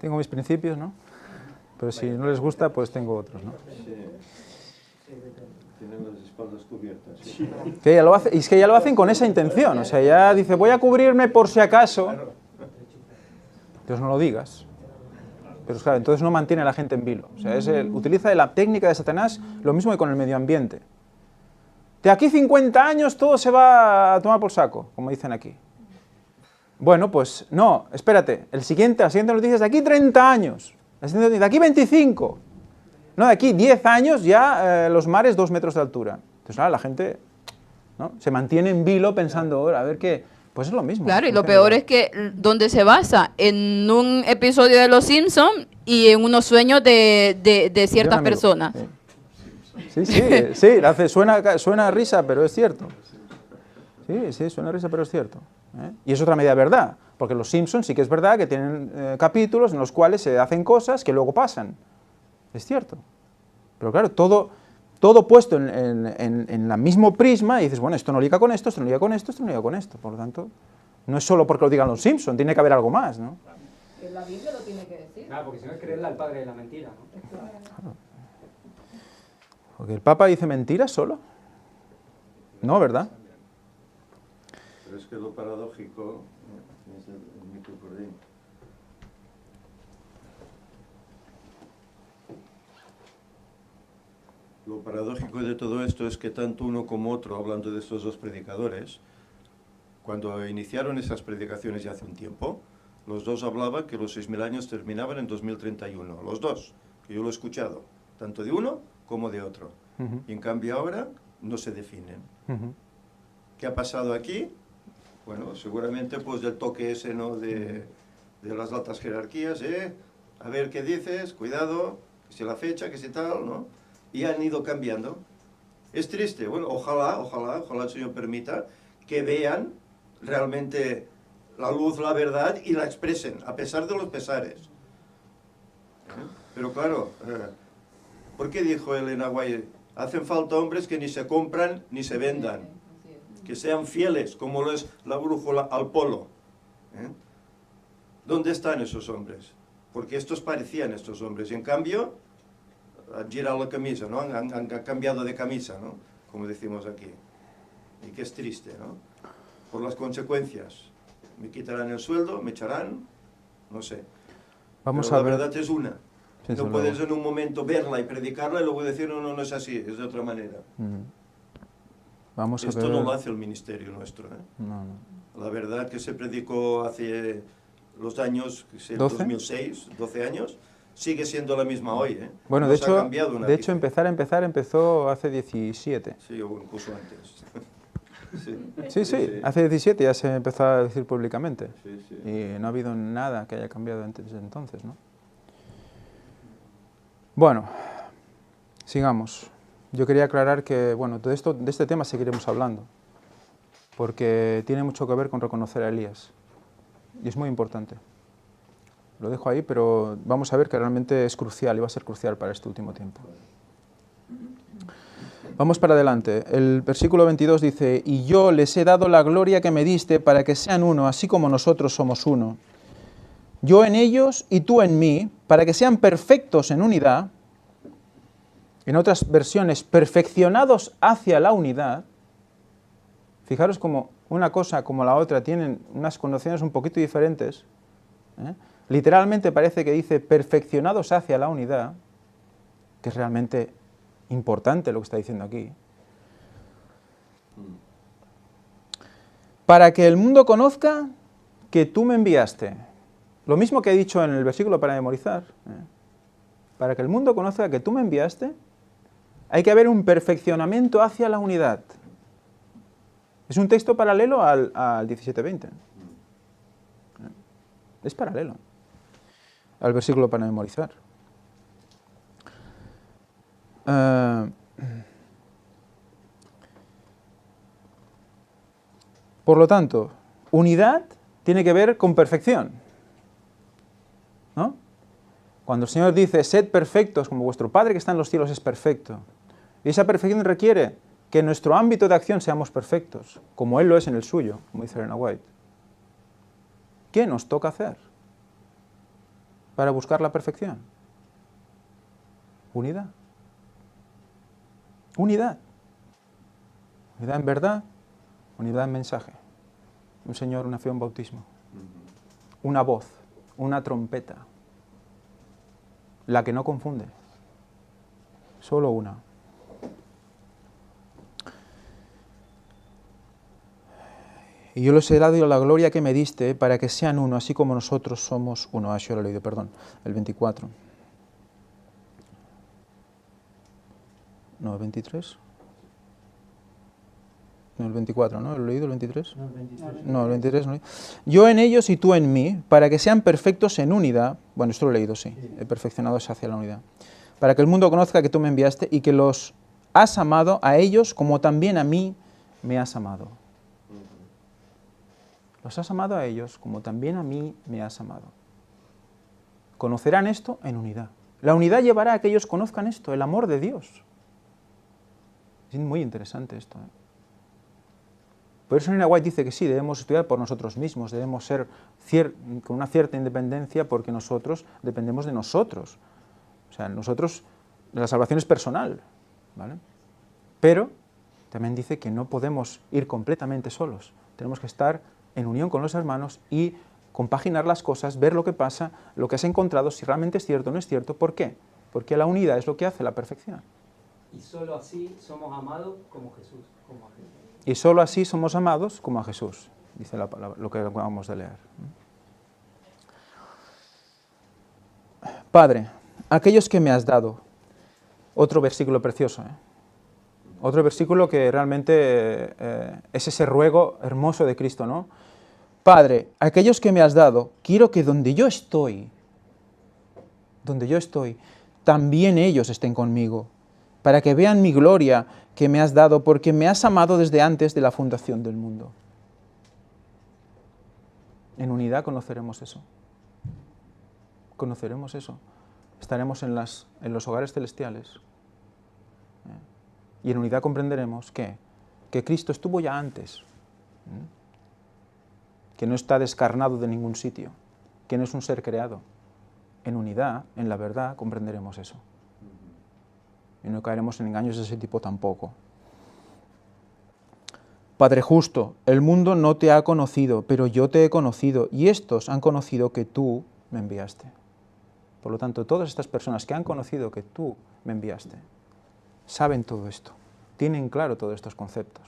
Tengo mis principios, ¿no? Pero si no les gusta, pues tengo otros, ¿no? Sí. Tienen las espaldas cubiertas. Sí. Que ya lo hace, y es que ya lo hacen con esa intención, o sea, ya dice, voy a cubrirme por si acaso. Entonces no lo digas. Pero claro, entonces no mantiene a la gente en vilo. O sea, utiliza la técnica de Satanás, lo mismo que con el medio ambiente. De aquí 50 años todo se va a tomar por saco, como dicen aquí. Bueno, pues no, espérate, la siguiente noticia es de aquí 30 años, de aquí 25, no, de aquí 10 años ya los mares 2 metros de altura. Entonces, claro, la gente, ¿no?, se mantiene en vilo pensando, a ver qué, pues es lo mismo. Claro, y lo peor es que donde se basa en un episodio de Los Simpsons y en unos sueños de ciertas personas. Sí, suena a risa, pero es cierto. Sí, suena a risa, pero es cierto. Y es otra media verdad, porque Los Simpsons sí que es verdad que tienen capítulos en los cuales se hacen cosas que luego pasan. Es cierto. Pero claro, todo puesto en el mismo prisma, y dices, bueno, esto no liga con esto, esto no liga con esto, esto no liga con esto. Por lo tanto, no es solo porque lo digan Los Simpsons, tiene que haber algo más, ¿no? La Biblia lo tiene que decir. Claro, porque si no es creerle al padre de la mentira, ¿no? Claro. Porque el Papa dice mentiras solo. No, ¿verdad? Pero es que lo paradójico es el micro por ahí. Lo paradójico de todo esto es que tanto uno como otro, hablando de estos dos predicadores, cuando iniciaron esas predicaciones ya hace un tiempo, los dos hablaban que los 6.000 años terminaban en 2031. Los dos, que yo lo he escuchado, tanto de uno como de otro. Y en cambio ahora no se definen. ¿Qué ha pasado aquí? Bueno, seguramente pues del toque ese, ¿no?, de las altas jerarquías, a ver qué dices, cuidado, que si la fecha, que si tal, ¿no? Y han ido cambiando. Es triste, bueno, ojalá el Señor permita que vean realmente la luz, la verdad y la expresen, a pesar de los pesares. Pero claro, ¿por qué dijo Elena White? Hacen falta hombres que ni se compran ni se vendan, que sean fieles, como lo es la brújula al polo. ¿Dónde están esos hombres? Porque estos parecían estos hombres, y en cambio han girado la camisa, ¿no? Han cambiado de camisa, ¿no?, como decimos aquí. Y que es triste, ¿no?, por las consecuencias. Me quitarán el sueldo, me echarán, no sé. Vamos Pero a ver. la verdad es una. Sí, no puedes en un momento verla y predicarla y luego decir, no, no es así, es de otra manera. Vamos a Esto ver. no lo hace el ministerio nuestro, ¿eh? No. La verdad que se predicó hace los años, que sé, 2006, 12 años, sigue siendo la misma hoy, ¿eh? Bueno, No se ha cambiado una pizca. empezar empezó hace 17. Sí, o incluso antes. Sí, hace 17 ya se empezó a decir públicamente. Sí. Y no ha habido nada que haya cambiado desde entonces, ¿no? Bueno, sigamos. Yo quería aclarar que, bueno, de este tema seguiremos hablando, porque tiene mucho que ver con reconocer a Elías, y es muy importante. Lo dejo ahí, pero vamos a ver que realmente es crucial, y va a ser crucial para este último tiempo. Vamos para adelante. El versículo 22 dice, y yo les he dado la gloria que me diste para que sean uno, así como nosotros somos uno. Yo en ellos y tú en mí, para que sean perfectos en unidad. En otras versiones, perfeccionados hacia la unidad. Fijaros como una cosa como la otra tienen unas connotaciones un poquito diferentes. Literalmente parece que dice perfeccionados hacia la unidad, que es realmente importante lo que está diciendo aquí. Para que el mundo conozca que tú me enviaste. Lo mismo que he dicho en el versículo para memorizar. Para que el mundo conozca que tú me enviaste, hay que haber un perfeccionamiento hacia la unidad. Es un texto paralelo al 17:20. Es paralelo al versículo para memorizar. Por lo tanto, unidad tiene que ver con perfección, ¿no? Cuando el Señor dice, sed perfectos como vuestro Padre que está en los cielos es perfecto. Y esa perfección requiere que en nuestro ámbito de acción seamos perfectos, como Él lo es en el suyo, como dice Elena White. ¿Qué nos toca hacer para buscar la perfección? Unidad. Unidad. Unidad en verdad, unidad en mensaje. Un Señor, una fe, un bautismo. Una voz, una trompeta. La que no confunde. Solo una. Y yo les he dado la gloria que me diste para que sean uno, así como nosotros somos uno. Ah, yo lo he leído, perdón. El 24. No, el 23. No, el 24, ¿no? ¿Lo he leído el 23? No, el 23. No, el 23 no. Yo en ellos y tú en mí, para que sean perfectos en unidad. Bueno, esto lo he leído, sí. He perfeccionado hacia la unidad. Para que el mundo conozca que tú me enviaste y que los has amado a ellos como también a mí me has amado. Los has amado a ellos como también a mí me has amado. Conocerán esto en unidad. La unidad llevará a que ellos conozcan esto, el amor de Dios. Es muy interesante esto, ¿eh? Por eso Elena White dice que sí, debemos estudiar por nosotros mismos, debemos ser con una cierta independencia porque nosotros dependemos de nosotros. O sea, nosotros, la salvación es personal, ¿vale? Pero también dice que no podemos ir completamente solos, tenemos que estar en unión con los hermanos y compaginar las cosas, ver lo que pasa, lo que has encontrado, si realmente es cierto o no es cierto. ¿Por qué? Porque la unidad es lo que hace la perfección. Y solo así somos amados como Jesús, como a Jesús. Y solo así somos amados como a Jesús, dice la palabra, lo que acabamos de leer. Padre, aquellos que me has dado, otro versículo precioso, otro versículo que realmente es ese ruego hermoso de Cristo, ¿no? Padre, aquellos que me has dado, quiero que donde yo estoy, también ellos estén conmigo, para que vean mi gloria que me has dado, porque me has amado desde antes de la fundación del mundo. En unidad conoceremos eso. Conoceremos eso. Estaremos en los hogares celestiales. Y en unidad comprenderemos que Cristo estuvo ya antes. Que no está descarnado de ningún sitio. Que no es un ser creado. En unidad, en la verdad, comprenderemos eso. Y no caeremos en engaños de ese tipo tampoco. Padre justo, el mundo no te ha conocido, pero yo te he conocido, y estos han conocido que tú me enviaste. Por lo tanto, todas estas personas que han conocido que tú me enviaste, saben todo esto, tienen claro todos estos conceptos,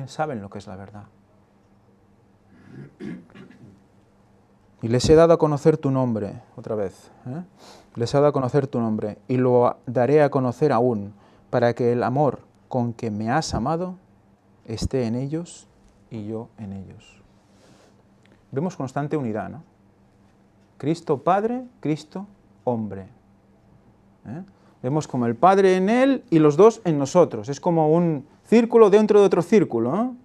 saben lo que es la verdad. Y les he dado a conocer tu nombre, otra vez, les he dado a conocer tu nombre, y lo daré a conocer aún, para que el amor con que me has amado esté en ellos y yo en ellos. Vemos constante unidad, ¿no? Cristo Padre, Cristo Hombre. Vemos como el Padre en Él y los dos en nosotros. Es como un círculo dentro de otro círculo, ¿no?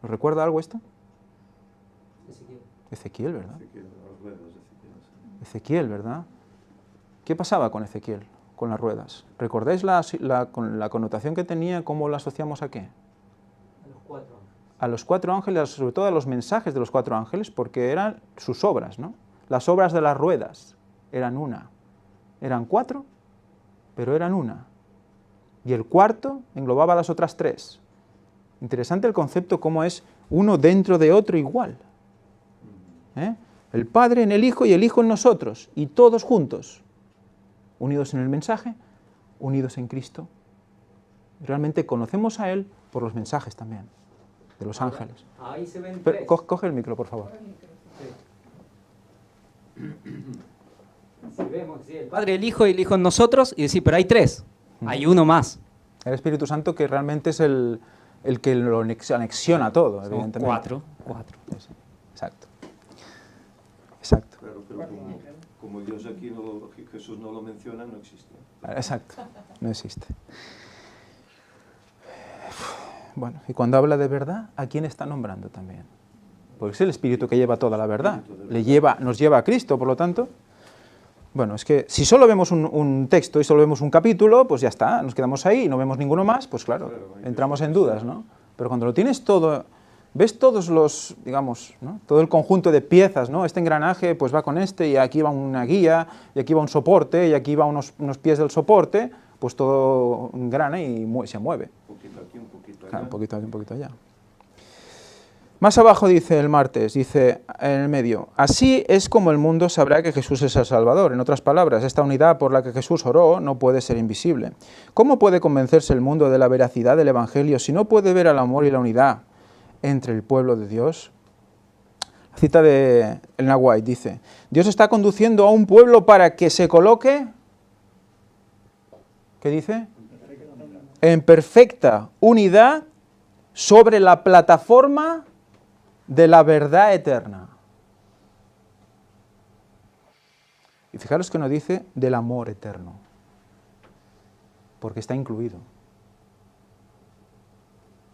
¿Os recuerda algo esto? Ezequiel, ¿verdad? Ezequiel, ¿verdad? ¿Qué pasaba con Ezequiel, con las ruedas? ¿Recordáis la connotación que tenía, cómo la asociamos a qué? A los 4 ángeles. A los 4 ángeles, sobre todo a los mensajes de los 4 ángeles, porque eran sus obras, ¿no? Las obras de las ruedas eran una. Eran 4, pero eran una. Y el cuarto englobaba las otras 3. Interesante el concepto, cómo es uno dentro de otro igual. El Padre en el Hijo y el Hijo en nosotros, y todos juntos, unidos en el mensaje, unidos en Cristo. Realmente conocemos a Él por los mensajes también, de los ángeles. Ahí se ven Pero, 3. coge el micro, por favor. Si vemos, sí, el Padre, el Hijo y el Hijo en nosotros, y decir, pero hay 3, hay uno más. El Espíritu Santo, que realmente es el que lo anexiona todo, evidentemente. 4. Exacto. Exacto. Claro, pero como Dios aquí, Jesús no lo menciona, no existe. Exacto, no existe. Bueno, y cuando habla de verdad, ¿a quién está nombrando también? porque es el Espíritu que lleva toda la verdad, nos lleva a Cristo, por lo tanto. Bueno, es que si solo vemos un texto y solo vemos un capítulo, pues ya está, nos quedamos ahí y no vemos ninguno más, pues claro, entramos en dudas, ¿no? Pero cuando lo tienes todo, ves todos los, digamos, ¿no? Todo el conjunto de piezas, ¿no? Este engranaje pues va con este, y aquí va una guía, y aquí va un soporte, y aquí va unos pies del soporte, pues todo engrana y se mueve. Un poquito aquí, un poquito allá. Claro, un poquito aquí, un poquito allá. Más abajo dice el martes, dice en el medio, así es como el mundo sabrá que Jesús es el Salvador. En otras palabras, esta unidad por la que Jesús oró no puede ser invisible. ¿Cómo puede convencerse el mundo de la veracidad del Evangelio si no puede ver el amor y la unidad entre el pueblo de Dios? La cita de Ellen White dice, Dios está conduciendo a un pueblo para que se coloque, ¿qué dice? En perfecta unidad sobre la plataforma de la verdad eterna. Y fijaros que no dice del amor eterno, porque está incluido.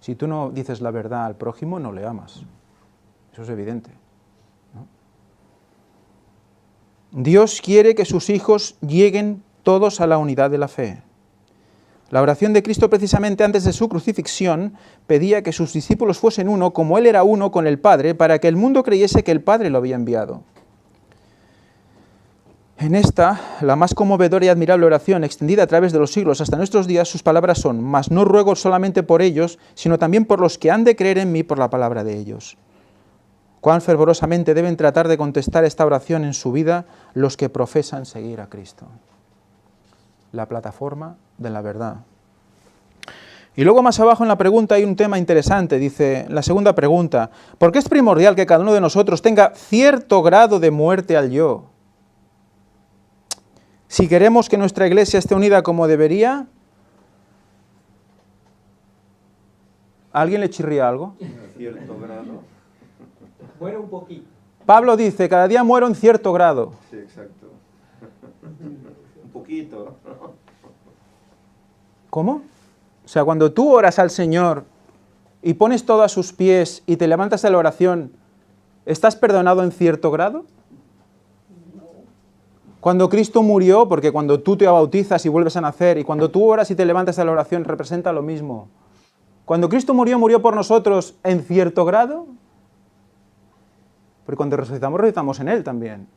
Si tú no dices la verdad al prójimo, no le amas. Eso es evidente, ¿no? Dios quiere que sus hijos lleguen todos a la unidad de la fe. La oración de Cristo, precisamente antes de su crucifixión, pedía que sus discípulos fuesen uno, como Él era uno con el Padre, para que el mundo creyese que el Padre lo había enviado. En esta, la más conmovedora y admirable oración, extendida a través de los siglos hasta nuestros días, sus palabras son, mas no ruego solamente por ellos, sino también por los que han de creer en mí por la palabra de ellos. Cuán fervorosamente deben tratar de contestar esta oración en su vida los que profesan seguir a Cristo. La plataforma de la verdad. Y luego más abajo en la pregunta hay un tema interesante, dice la segunda pregunta, ¿por qué es primordial que cada uno de nosotros tenga cierto grado de muerte al yo? Si queremos que nuestra iglesia esté unida como debería, ¿a alguien le chirría algo? Cierto grado. Muere un poquito. Pablo dice, cada día muero en cierto grado. Sí, exacto. Un poquito. ¿Cómo? O sea, cuando tú oras al Señor y pones todo a sus pies y te levantas de la oración, ¿estás perdonado en cierto grado? Cuando Cristo murió, porque cuando tú te bautizas y vuelves a nacer, y cuando tú oras y te levantas de la oración, representa lo mismo. Cuando Cristo murió, murió por nosotros en cierto grado, porque cuando resucitamos en Él también.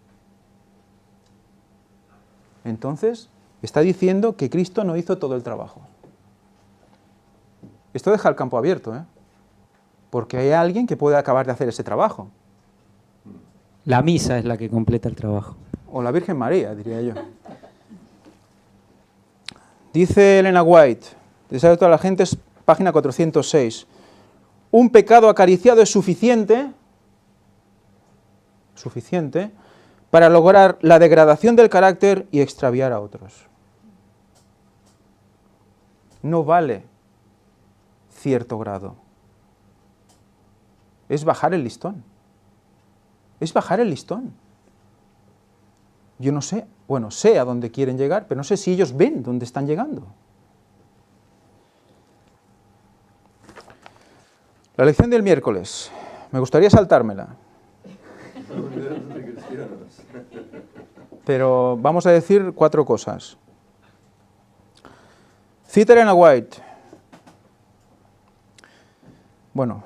Entonces, está diciendo que Cristo no hizo todo el trabajo. Esto deja el campo abierto, ¿eh? Porque hay alguien que puede acabar de hacer ese trabajo. La misa es la que completa el trabajo. O la Virgen María, diría yo. Dice Elena White, Deseo de toda la gente, es página 406. Un pecado acariciado es suficiente para lograr la degradación del carácter y extraviar a otros. No vale cierto grado. Es bajar el listón. Es bajar el listón. Yo no sé, bueno, sé a dónde quieren llegar, pero no sé si ellos ven dónde están llegando. La lección del miércoles, me gustaría saltármela. Pero vamos a decir 4 cosas. Cita Elena White. Bueno,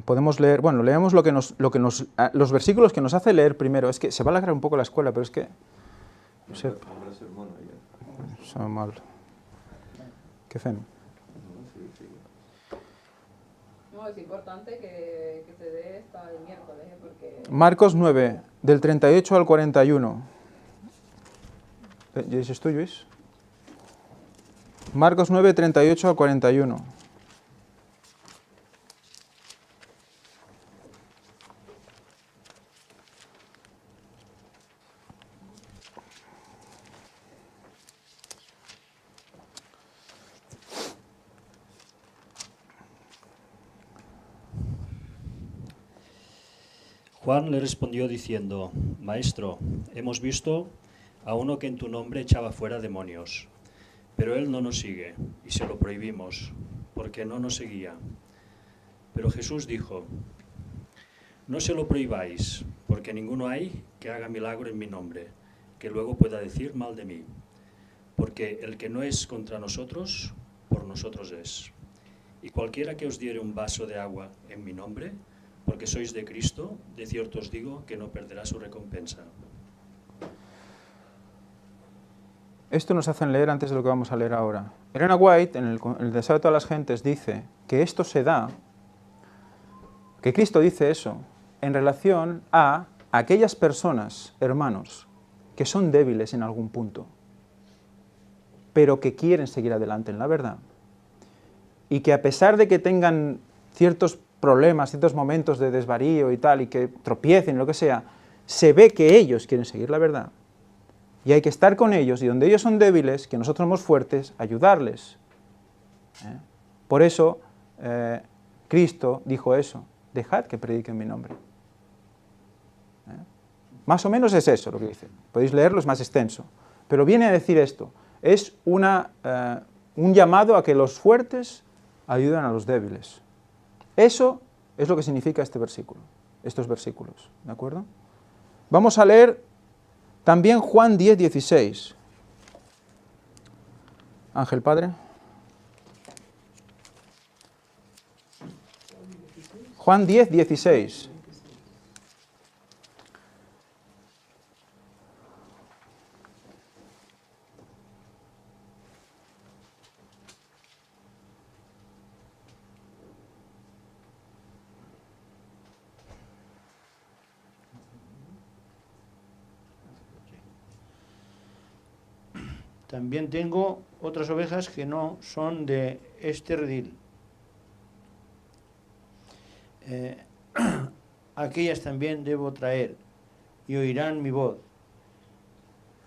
podemos leer, bueno, leemos los versículos que nos hace leer primero. Es que se va a alargar un poco la escuela, pero es que... No sé. Está mal. ¿Qué hacen? No, es importante que se dé hasta el miércoles, porque... Marcos 9, del 38 al 41. ¿Es tú, Luis? Marcos 9, 38 al 41. Juan le respondió diciendo: Maestro, hemos visto a uno que en tu nombre echaba fuera demonios, pero él no nos sigue, y se lo prohibimos, porque no nos seguía. Pero Jesús dijo: No se lo prohibáis, porque ninguno hay que haga milagro en mi nombre, que luego pueda decir mal de mí. Porque el que no es contra nosotros, por nosotros es. Y cualquiera que os diere un vaso de agua en mi nombre, porque sois de Cristo, de cierto os digo que no perderá su recompensa. Esto nos hacen leer antes de lo que vamos a leer ahora. Elena White, en el Deseo de todas las gentes, dice que esto se da, que Cristo dice eso, en relación a aquellas personas, hermanos, que son débiles en algún punto, pero que quieren seguir adelante en la verdad. Y que a pesar de que tengan ciertos problemas, ciertos momentos de desvarío y tal, y que tropiecen, lo que sea, se ve que ellos quieren seguir la verdad. Y hay que estar con ellos, y donde ellos son débiles, que nosotros somos fuertes, ayudarles. Por eso, Cristo dijo eso, dejad que prediquen mi nombre. Más o menos es eso lo que dice. Podéis leerlo, es más extenso. Pero viene a decir esto, es un llamado a que los fuertes ayuden a los débiles. Eso es lo que significa este versículo, estos versículos, ¿de acuerdo? Vamos a leer también Juan 10, 16. Ángel Padre. Juan 10, 16. También tengo otras ovejas que no son de este redil. Aquellas también debo traer, y oirán mi voz,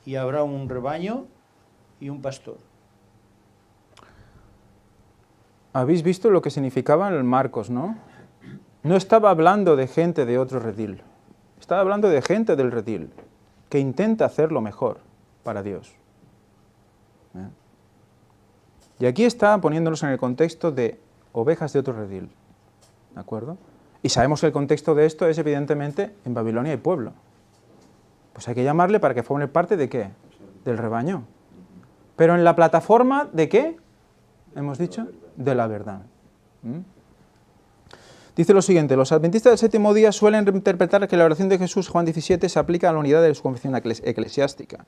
y habrá un rebaño y un pastor. Habéis visto lo que significaba en el Marcos, ¿no? No estaba hablando de gente de otro redil, estaba hablando de gente del redil, que intenta hacer lo mejor para Dios. Y aquí está poniéndonos en el contexto de ovejas de otro redil, ¿de acuerdo? Y sabemos que el contexto de esto es evidentemente en Babilonia y pueblo. Pues hay que llamarle para que forme parte de ¿qué? Del rebaño. Pero en la plataforma ¿de qué? Hemos dicho, de la verdad. Dice lo siguiente, los adventistas del séptimo día suelen interpretar que la oración de Jesús, Juan 17, se aplica a la unidad de su confesión eclesiástica.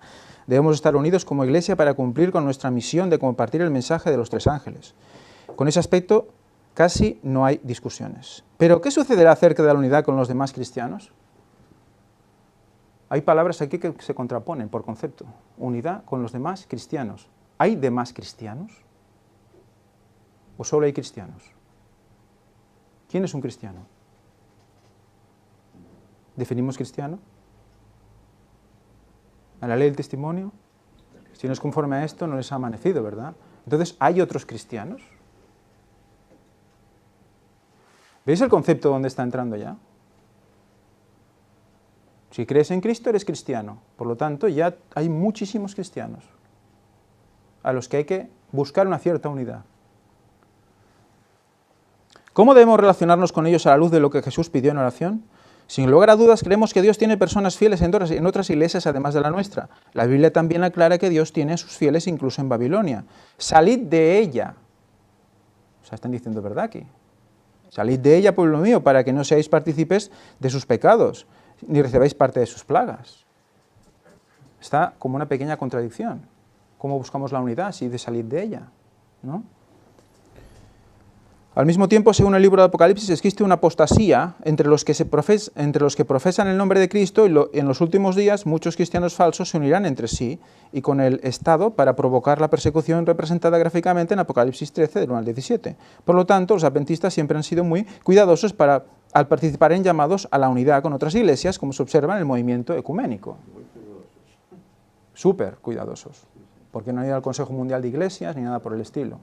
Debemos estar unidos como iglesia para cumplir con nuestra misión de compartir el mensaje de los tres ángeles. Con ese aspecto casi no hay discusiones. Pero, ¿qué sucederá acerca de la unidad con los demás cristianos? Hay palabras aquí que se contraponen por concepto. Unidad con los demás cristianos. ¿Hay demás cristianos? ¿O solo hay cristianos? ¿Quién es un cristiano? ¿Definimos cristiano? ¿A la ley del testimonio? Si no es conforme a esto, no les ha amanecido, ¿verdad? Entonces, ¿hay otros cristianos? ¿Veis el concepto donde está entrando ya? Si crees en Cristo, eres cristiano. Por lo tanto, ya hay muchísimos cristianos a los que hay que buscar una cierta unidad. ¿Cómo debemos relacionarnos con ellos a la luz de lo que Jesús pidió en oración? Sin lugar a dudas, creemos que Dios tiene personas fieles en otras iglesias además de la nuestra. La Biblia también aclara que Dios tiene a sus fieles incluso en Babilonia. Salid de ella. O sea, están diciendo verdad aquí. Salid de ella, pueblo mío, para que no seáis partícipes de sus pecados, ni recibáis parte de sus plagas. Está como una pequeña contradicción. ¿Cómo buscamos la unidad si de salir de ella? ¿No? Al mismo tiempo, según el libro de Apocalipsis, existe una apostasía entre los que profesan el nombre de Cristo y en los últimos días muchos cristianos falsos se unirán entre sí y con el Estado para provocar la persecución representada gráficamente en Apocalipsis 13, del 1 al 17. Por lo tanto, los adventistas siempre han sido muy cuidadosos al participar en llamados a la unidad con otras iglesias, como se observa en el movimiento ecuménico. Súper cuidadosos, porque no han ido al Consejo Mundial de Iglesias ni nada por el estilo.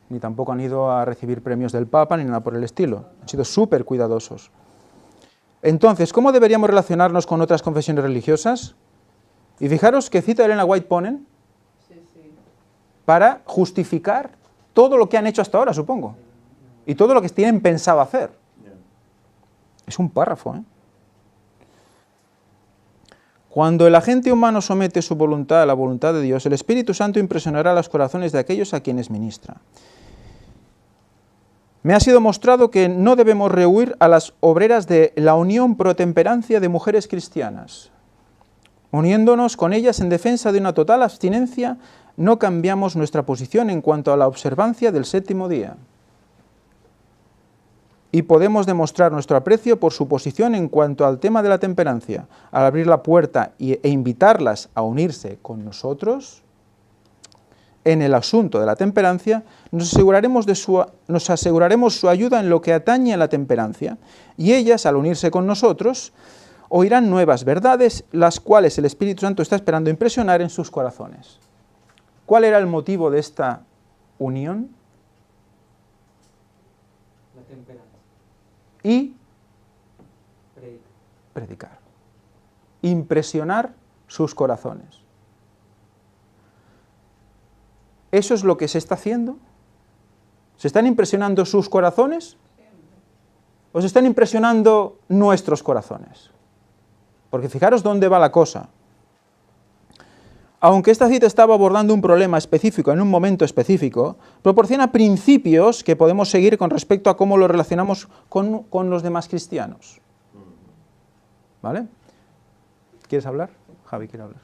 Ni tampoco han ido a recibir premios del Papa, ni nada por el estilo. Han sido súper cuidadosos. Entonces, ¿cómo deberíamos relacionarnos con otras confesiones religiosas? Y fijaros qué cita de Elena White ponen para justificar todo lo que han hecho hasta ahora, supongo. Y todo lo que tienen pensado hacer. Es un párrafo, ¿eh? Cuando el agente humano somete su voluntad a la voluntad de Dios, el Espíritu Santo impresionará los corazones de aquellos a quienes ministra. Me ha sido mostrado que no debemos rehuir a las obreras de la Unión Pro Temperancia de Mujeres Cristianas. Uniéndonos con ellas en defensa de una total abstinencia, no cambiamos nuestra posición en cuanto a la observancia del séptimo día. Y podemos demostrar nuestro aprecio por su posición en cuanto al tema de la temperancia. Al abrir la puerta e invitarlas a unirse con nosotros en el asunto de la temperancia, nos aseguraremos su ayuda en lo que atañe a la temperancia, y ellas, al unirse con nosotros, oirán nuevas verdades, las cuales el Espíritu Santo está esperando impresionar en sus corazones. ¿Cuál era el motivo de esta unión? La temperancia. Y predicar. Impresionar sus corazones. ¿Eso es lo que se está haciendo? ¿Se están impresionando sus corazones? ¿O se están impresionando nuestros corazones? Porque fijaros dónde va la cosa. Aunque esta cita estaba abordando un problema específico en un momento específico, proporciona principios que podemos seguir con respecto a cómo lo relacionamos con los demás cristianos. ¿Vale? ¿Quieres hablar? Javi, ¿quiere hablar?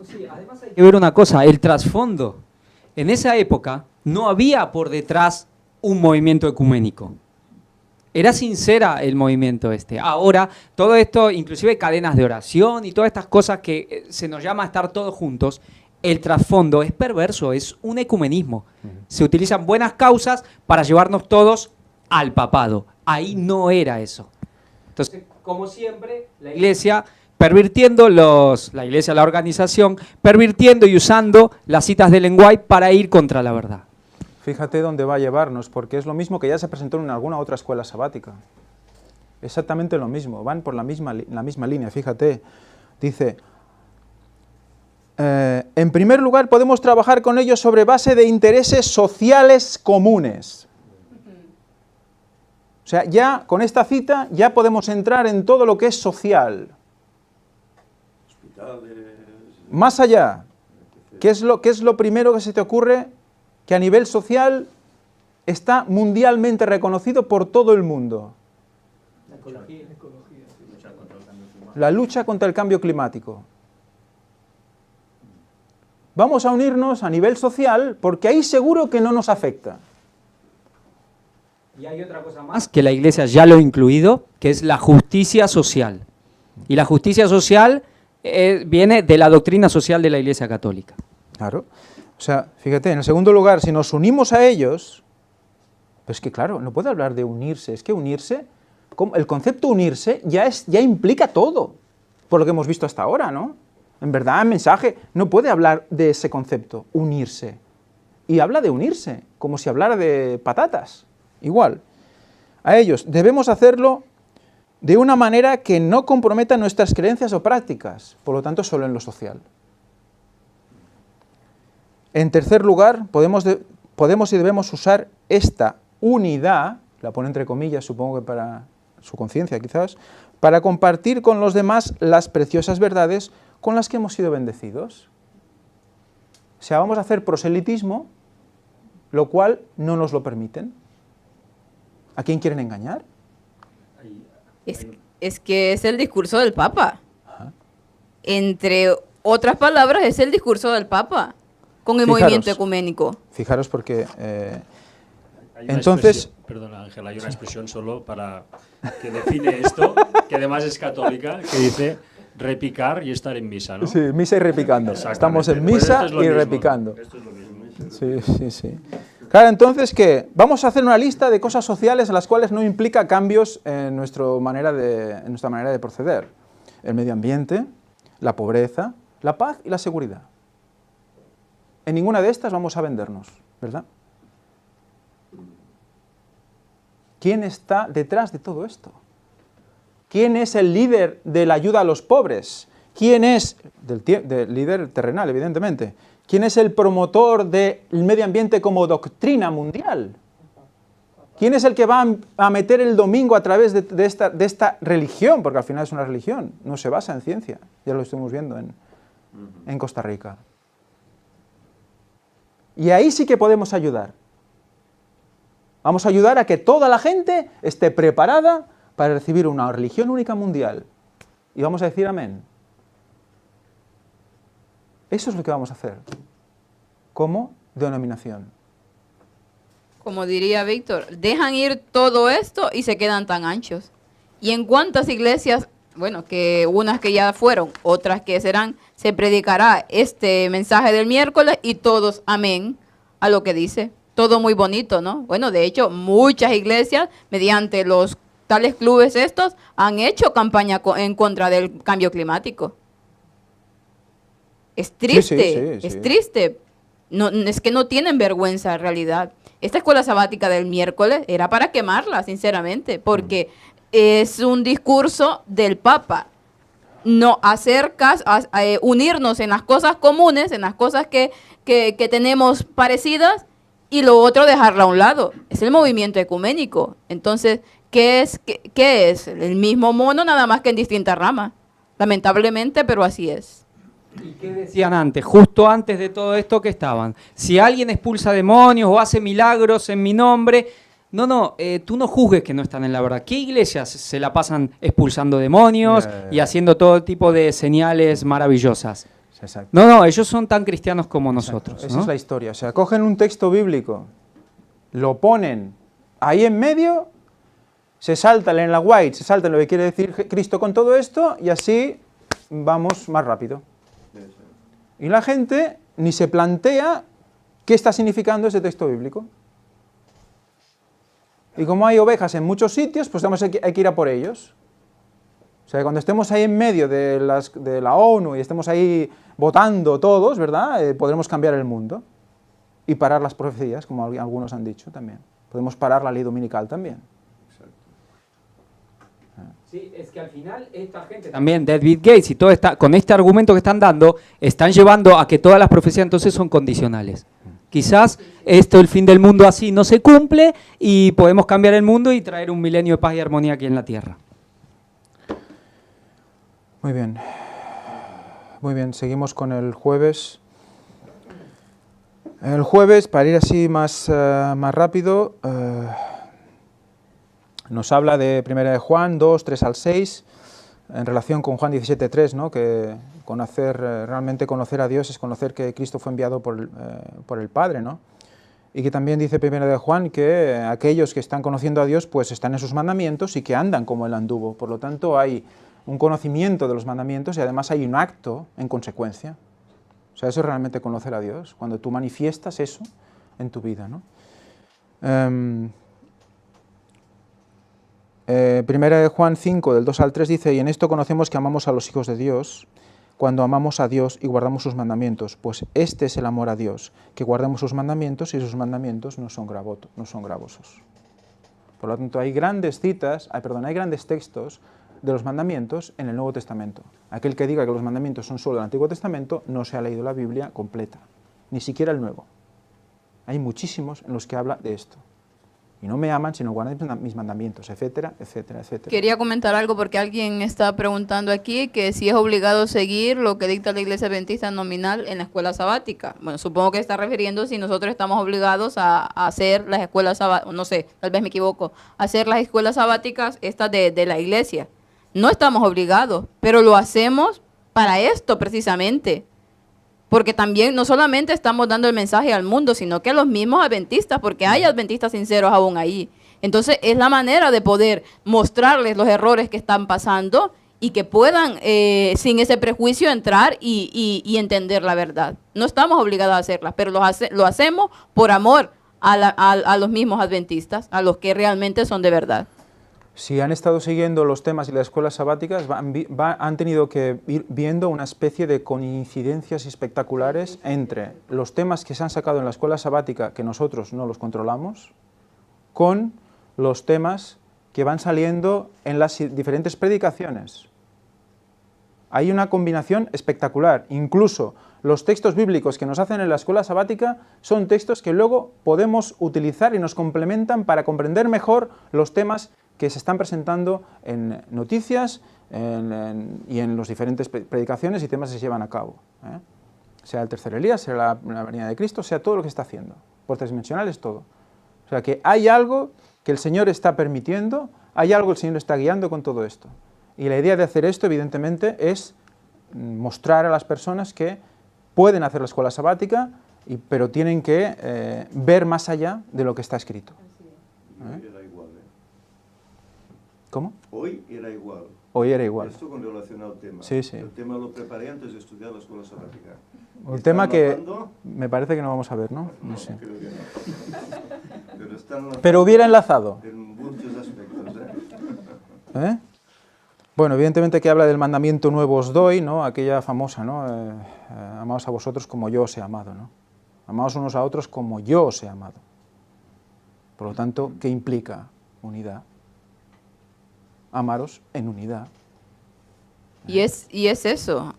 Sí, además hay que ver una cosa, el trasfondo. En esa época no había por detrás un movimiento ecuménico. Era sincera el movimiento este. Ahora, todo esto, inclusive cadenas de oración y todas estas cosas que se nos llama a estar todos juntos, el trasfondo es perverso, es un ecumenismo. Se utilizan buenas causas para llevarnos todos al papado. Ahí no era eso. Entonces, como siempre, la iglesia pervirtiendo la organización, pervirtiendo y usando las citas de lenguaje para ir contra la verdad. Fíjate dónde va a llevarnos, porque es lo mismo que ya se presentó en alguna otra escuela sabática. Exactamente lo mismo, van por la misma línea, fíjate. Dice, en primer lugar podemos trabajar con ellos sobre base de intereses sociales comunes. O sea, ya con esta cita ya podemos entrar en todo lo que es social. Más allá, ¿qué es lo primero que se te ocurre? Que a nivel social está mundialmente reconocido por todo el mundo. La lucha contra el cambio climático. Vamos a unirnos a nivel social porque ahí seguro que no nos afecta. Y hay otra cosa más que la Iglesia ya lo ha incluido, que es la justicia social. Y la justicia social viene de la doctrina social de la Iglesia Católica. Claro. O sea, fíjate, en el segundo lugar, si nos unimos a ellos, pues que claro, no puede hablar de unirse, es que unirse, el concepto unirse ya implica todo, por lo que hemos visto hasta ahora, ¿no? En verdad, el mensaje no puede hablar de ese concepto, unirse, y habla de unirse, como si hablara de patatas, igual. A ellos debemos hacerlo de una manera que no comprometa nuestras creencias o prácticas, por lo tanto, solo en lo social. En tercer lugar, podemos y debemos usar esta unidad, la pone entre comillas, supongo que para su conciencia quizás, para compartir con los demás las preciosas verdades con las que hemos sido bendecidos. O sea, vamos a hacer proselitismo, lo cual no nos lo permiten. ¿A quién quieren engañar? Es que es el discurso del Papa. Ajá. Entre otras palabras, es el discurso del Papa. Con el movimiento ecuménico. Fijaros porque, Hay una entonces... Perdona Ángela, hay una expresión solo para que define esto, que además es católica, que dice repicar y estar en misa, ¿no? Sí, misa y repicando. Estamos en Pues misa esto es lo y mismo. repicando. Esto es lo mismo. Sí. Claro, entonces, ¿qué? Vamos a hacer una lista de cosas sociales en las cuales no implica cambios en nuestra manera de proceder. El medio ambiente, la pobreza, la paz y la seguridad. En ninguna de estas vamos a vendernos, ¿verdad? ¿Quién está detrás de todo esto? ¿Quién es el líder de la ayuda a los pobres? ¿Quién es, del líder terrenal, evidentemente, quién es el promotor del medio ambiente como doctrina mundial? ¿Quién es el que va a meter el domingo a través de esta religión? Porque al final es una religión, no se basa en ciencia. Ya lo estamos viendo en Costa Rica. Y ahí sí que podemos ayudar. Vamos a ayudar a que toda la gente esté preparada para recibir una religión única mundial. Y vamos a decir amén. Eso es lo que vamos a hacer, como denominación. Como diría Víctor, dejan ir todo esto y se quedan tan anchos. ¿Y en cuántas iglesias, bueno, que unas que ya fueron, otras que serán, se predicará este mensaje del miércoles y todos amén a lo que dice? Todo muy bonito, ¿no? Bueno, de hecho, muchas iglesias, mediante los tales clubes estos, han hecho campaña en contra del cambio climático. Es triste, es triste. No, es que no tienen vergüenza en realidad. Esta escuela sabática del miércoles era para quemarla, sinceramente, porque es un discurso del Papa. No hacer caso, unirnos en las cosas comunes, en las cosas que tenemos parecidas, y lo otro dejarla a un lado. Es el movimiento ecuménico. Entonces, ¿qué es? El mismo mono, nada más que en distintas ramas. Lamentablemente, pero así es. ¿Y qué decían antes? Justo antes de todo esto, que estaban. Si alguien expulsa demonios o hace milagros en mi nombre, tú no juzgues que no están en la verdad. ¿Qué iglesias se la pasan expulsando demonios y haciendo todo tipo de señales maravillosas? Exacto. No, ellos son tan cristianos como nosotros. Esa es la historia. O sea, cogen un texto bíblico, lo ponen ahí en medio, se saltan en la white, se saltan lo que quiere decir Cristo con todo esto, y así vamos más rápido. Y la gente ni se plantea qué está significando ese texto bíblico. Y como hay ovejas en muchos sitios, pues hay que ir a por ellos. O sea, cuando estemos ahí en medio de la ONU y estemos ahí votando todos, ¿verdad? Podremos cambiar el mundo y parar las profecías, como algunos han dicho también. Podemos parar la ley dominical también. Sí, es que al final esta gente también, David Gates y todo con este argumento que están dando, están llevando a que todas las profecías entonces son condicionales. Quizás el fin del mundo así no se cumple y podemos cambiar el mundo y traer un milenio de paz y armonía aquí en la tierra. Muy bien. Muy bien, seguimos con el jueves. El jueves, para ir así más rápido, nos habla de 1 de Juan 2, 3 al 6, en relación con Juan 17, 3, ¿no? Que realmente conocer a Dios es conocer que Cristo fue enviado por el Padre, ¿no? Y que también dice 1 de Juan que aquellos que están conociendo a Dios pues están en sus mandamientos y que andan como Él anduvo. Por lo tanto, hay un conocimiento de los mandamientos y además hay un acto en consecuencia. O sea, eso es realmente conocer a Dios, cuando tú manifiestas eso en tu vida, ¿no? Primera de Juan 5, del 2 al 3 dice: y en esto conocemos que amamos a los hijos de Dios, cuando amamos a Dios y guardamos sus mandamientos, pues este es el amor a Dios, que guardemos sus mandamientos y sus mandamientos no son gravosos. Por lo tanto, hay grandes textos de los mandamientos en el Nuevo Testamento. Aquel que diga que los mandamientos son solo del Antiguo Testamento no se ha leído la Biblia completa, ni siquiera el Nuevo. Hay muchísimos en los que habla de esto. Y no me aman si no guardan mis mandamientos, etcétera, etcétera, etcétera. Quería comentar algo porque alguien está preguntando aquí que si es obligado seguir lo que dicta la Iglesia Adventista nominal en la escuela sabática. Bueno, supongo que está refiriendo si nosotros estamos obligados a hacer las escuelas sabáticas, no sé, tal vez me equivoco, a hacer las escuelas sabáticas estas de la Iglesia. No estamos obligados, pero lo hacemos para esto precisamente. Porque también no solamente estamos dando el mensaje al mundo, sino que a los mismos adventistas, porque hay adventistas sinceros aún ahí. Entonces es la manera de poder mostrarles los errores que están pasando y que puedan, sin ese prejuicio, entrar y entender la verdad. No estamos obligados a hacerlas, pero lo hacemos por amor a los mismos adventistas, a los que realmente son de verdad. Si han estado siguiendo los temas y las escuelas sabáticas, han tenido que ir viendo una especie de coincidencias espectaculares entre los temas que se han sacado en la escuela sabática, que nosotros no los controlamos, con los temas que van saliendo en las diferentes predicaciones. Hay una combinación espectacular. Incluso los textos bíblicos que nos hacen en la escuela sabática son textos que luego podemos utilizar y nos complementan para comprender mejor los temas que se están presentando en noticias y en las diferentes predicaciones y temas que se llevan a cabo. Sea el tercer Elías, sea la venida de Cristo, sea todo lo que está haciendo. Por tridimensional es todo. O sea que hay algo que el Señor está permitiendo, hay algo que el Señor está guiando con todo esto. Y la idea de hacer esto, evidentemente, es mostrar a las personas que pueden hacer la escuela sabática, pero tienen que ver más allá de lo que está escrito. Era igual, ¿Cómo? Hoy era igual. Hoy era igual. Esto con relación al tema. Sí, sí. El tema lo preparé antes de estudiar la escuela sabática. Un tema que hablando, me parece que no vamos a ver, ¿no? No sé. creo que no. Pero están Pero hubiera enlazado. en muchos aspectos. ¿Eh? Bueno, evidentemente que habla del mandamiento nuevo os doy, ¿no? Aquella famosa, ¿no? Amaos a vosotros como yo os he amado, ¿no? Amaos unos a otros como yo os he amado. Por lo tanto, ¿qué implica unidad? Amaros en unidad. Y es eso.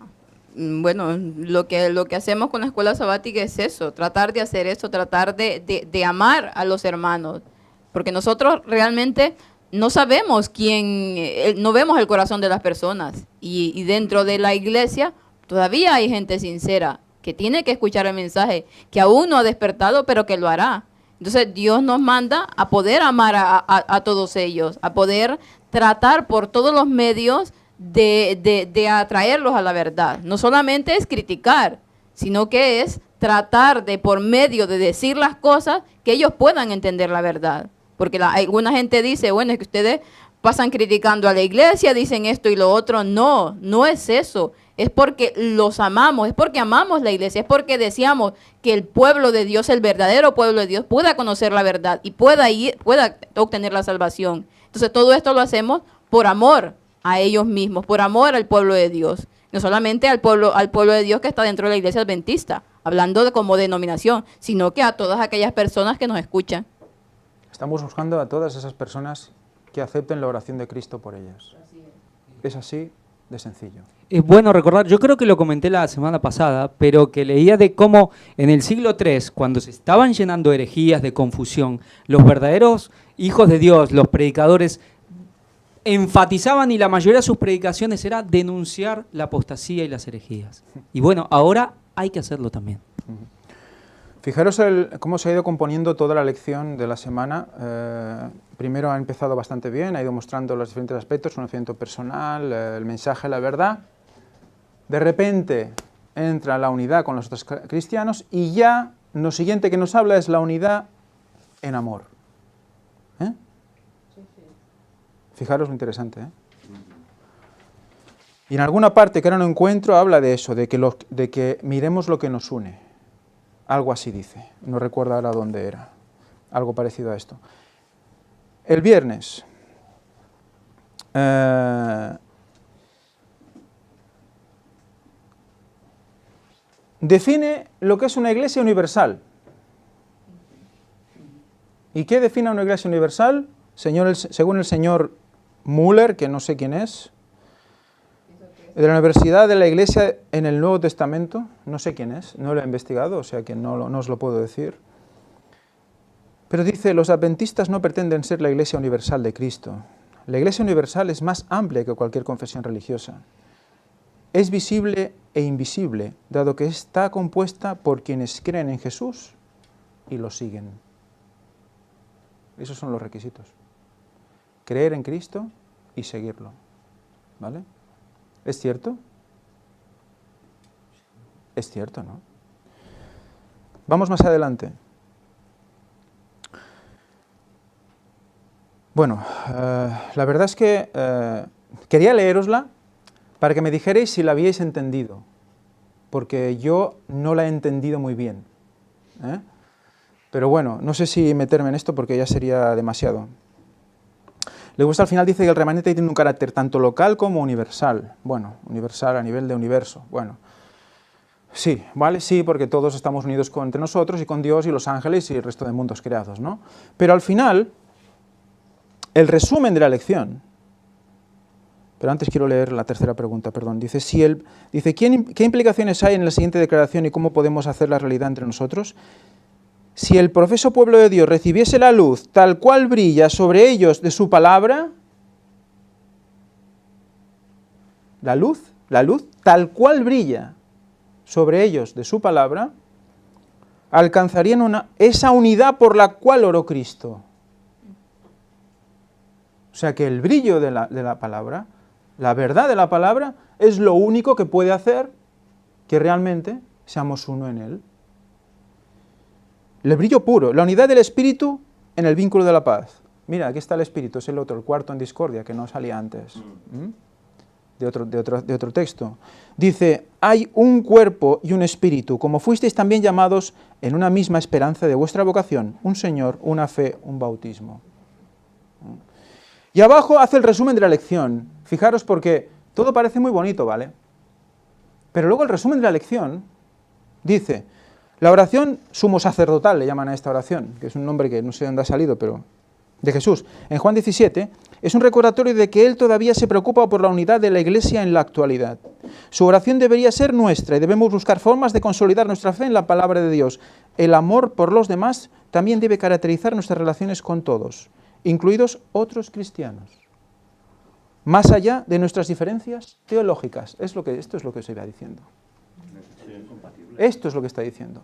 Bueno, lo que hacemos con la escuela sabática es eso, tratar de hacer eso, tratar de amar a los hermanos, porque nosotros realmente no sabemos no vemos el corazón de las personas, y dentro de la iglesia todavía hay gente sincera que tiene que escuchar el mensaje, que aún no ha despertado, pero que lo hará. Entonces Dios nos manda a poder amar a todos ellos, a poder tratar por todos los medios de atraerlos a la verdad. No solamente es criticar, sino que es tratar de, por medio de decir las cosas, que ellos puedan entender la verdad. Porque alguna gente dice, bueno, es que ustedes pasan criticando a la iglesia, dicen esto y lo otro. No, no es eso. Es porque los amamos, es porque amamos la iglesia, es porque deseamos que el pueblo de Dios, el verdadero pueblo de Dios, pueda conocer la verdad y pueda obtener la salvación. Entonces todo esto lo hacemos por amor a ellos mismos, por amor al pueblo de Dios. No solamente al pueblo de Dios que está dentro de la iglesia adventista, hablando como denominación, sino que a todas aquellas personas que nos escuchan. Estamos buscando a todas esas personas que acepten la oración de Cristo por ellas. Es así de sencillo. Es bueno recordar, yo creo que lo comenté la semana pasada, pero que leía de cómo en el siglo III, cuando se estaban llenando herejías de confusión, los verdaderos hijos de Dios, los predicadores, enfatizaban, y la mayoría de sus predicaciones era denunciar la apostasía y las herejías. Y bueno, ahora hay que hacerlo también. Fijaros cómo se ha ido componiendo toda la lección de la semana. Primero ha empezado bastante bien, ha ido mostrando los diferentes aspectos, conocimiento personal, el mensaje, la verdad. De repente entra la unidad con los otros cristianos y ya lo siguiente que nos habla es la unidad en amor. Fijaros lo interesante. Y en alguna parte que ahora no encuentro habla de eso, de que miremos lo que nos une. Algo así dice, no recuerdo ahora dónde era, algo parecido a esto. El viernes, define lo que es una iglesia universal. ¿Y qué define una iglesia universal? Según el señor Müller, que no sé quién es, de la Universidad de la Iglesia en el Nuevo Testamento, no sé quién es, no lo he investigado, o sea que no os lo puedo decir. Pero dice, los adventistas no pretenden ser la Iglesia universal de Cristo. La Iglesia universal es más amplia que cualquier confesión religiosa. Es visible e invisible, dado que está compuesta por quienes creen en Jesús y lo siguen. Esos son los requisitos. Creer en Cristo y seguirlo. ¿Vale? ¿Es cierto? Es cierto, ¿no? Vamos más adelante. Bueno, la verdad es que quería leerosla para que me dijerais si la habíais entendido, porque yo no la he entendido muy bien. Pero bueno, no sé si meterme en esto porque ya sería demasiado. Luego al final dice que el remanente tiene un carácter tanto local como universal. Bueno, universal a nivel de universo. Bueno, sí, ¿vale? Sí, porque todos estamos unidos entre nosotros y con Dios y los ángeles y el resto de mundos creados, ¿no? Pero al final, el resumen de la lección Pero antes quiero leer la tercera pregunta, perdón. Dice, ¿qué implicaciones hay en la siguiente declaración y cómo podemos hacerla realidad entre nosotros? Si el profeso pueblo de Dios recibiese la luz tal cual brilla sobre ellos de su palabra, la luz tal cual brilla sobre ellos de su palabra, alcanzarían esa unidad por la cual oró Cristo. O sea que el brillo de la palabra, la verdad de la palabra, es lo único que puede hacer que realmente seamos uno en Él. El brillo puro, la unidad del Espíritu en el vínculo de la paz. Mira, aquí está el Espíritu, es el otro, el cuarto en discordia, que no salía antes. De otro texto. Dice, hay un cuerpo y un espíritu, como fuisteis también llamados en una misma esperanza de vuestra vocación, un Señor, una fe, un bautismo. Y abajo hace el resumen de la lección. Fijaros porque todo parece muy bonito, ¿vale? Pero luego el resumen de la lección dice, la oración sumo sacerdotal, le llaman a esta oración, que es un nombre que no sé dónde ha salido, pero de Jesús, en Juan 17, es un recordatorio de que Él todavía se preocupa por la unidad de la Iglesia en la actualidad. Su oración debería ser nuestra y debemos buscar formas de consolidar nuestra fe en la palabra de Dios. El amor por los demás también debe caracterizar nuestras relaciones con todos, incluidos otros cristianos, más allá de nuestras diferencias teológicas. Esto es lo que se iba diciendo. Esto es lo que está diciendo.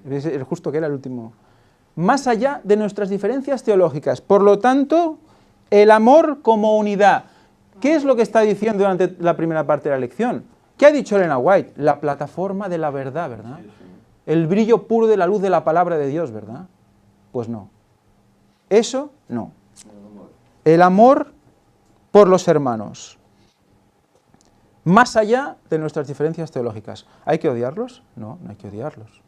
Es justo que era el último. Más allá de nuestras diferencias teológicas. Por lo tanto, el amor como unidad. ¿Qué es lo que está diciendo durante la primera parte de la lección? ¿Qué ha dicho Elena White? La plataforma de la verdad, ¿verdad? El brillo puro de la luz de la palabra de Dios, ¿verdad? Pues no. Eso no. El amor por los hermanos. Más allá de nuestras diferencias teológicas. ¿Hay que odiarlos? No, no hay que odiarlos.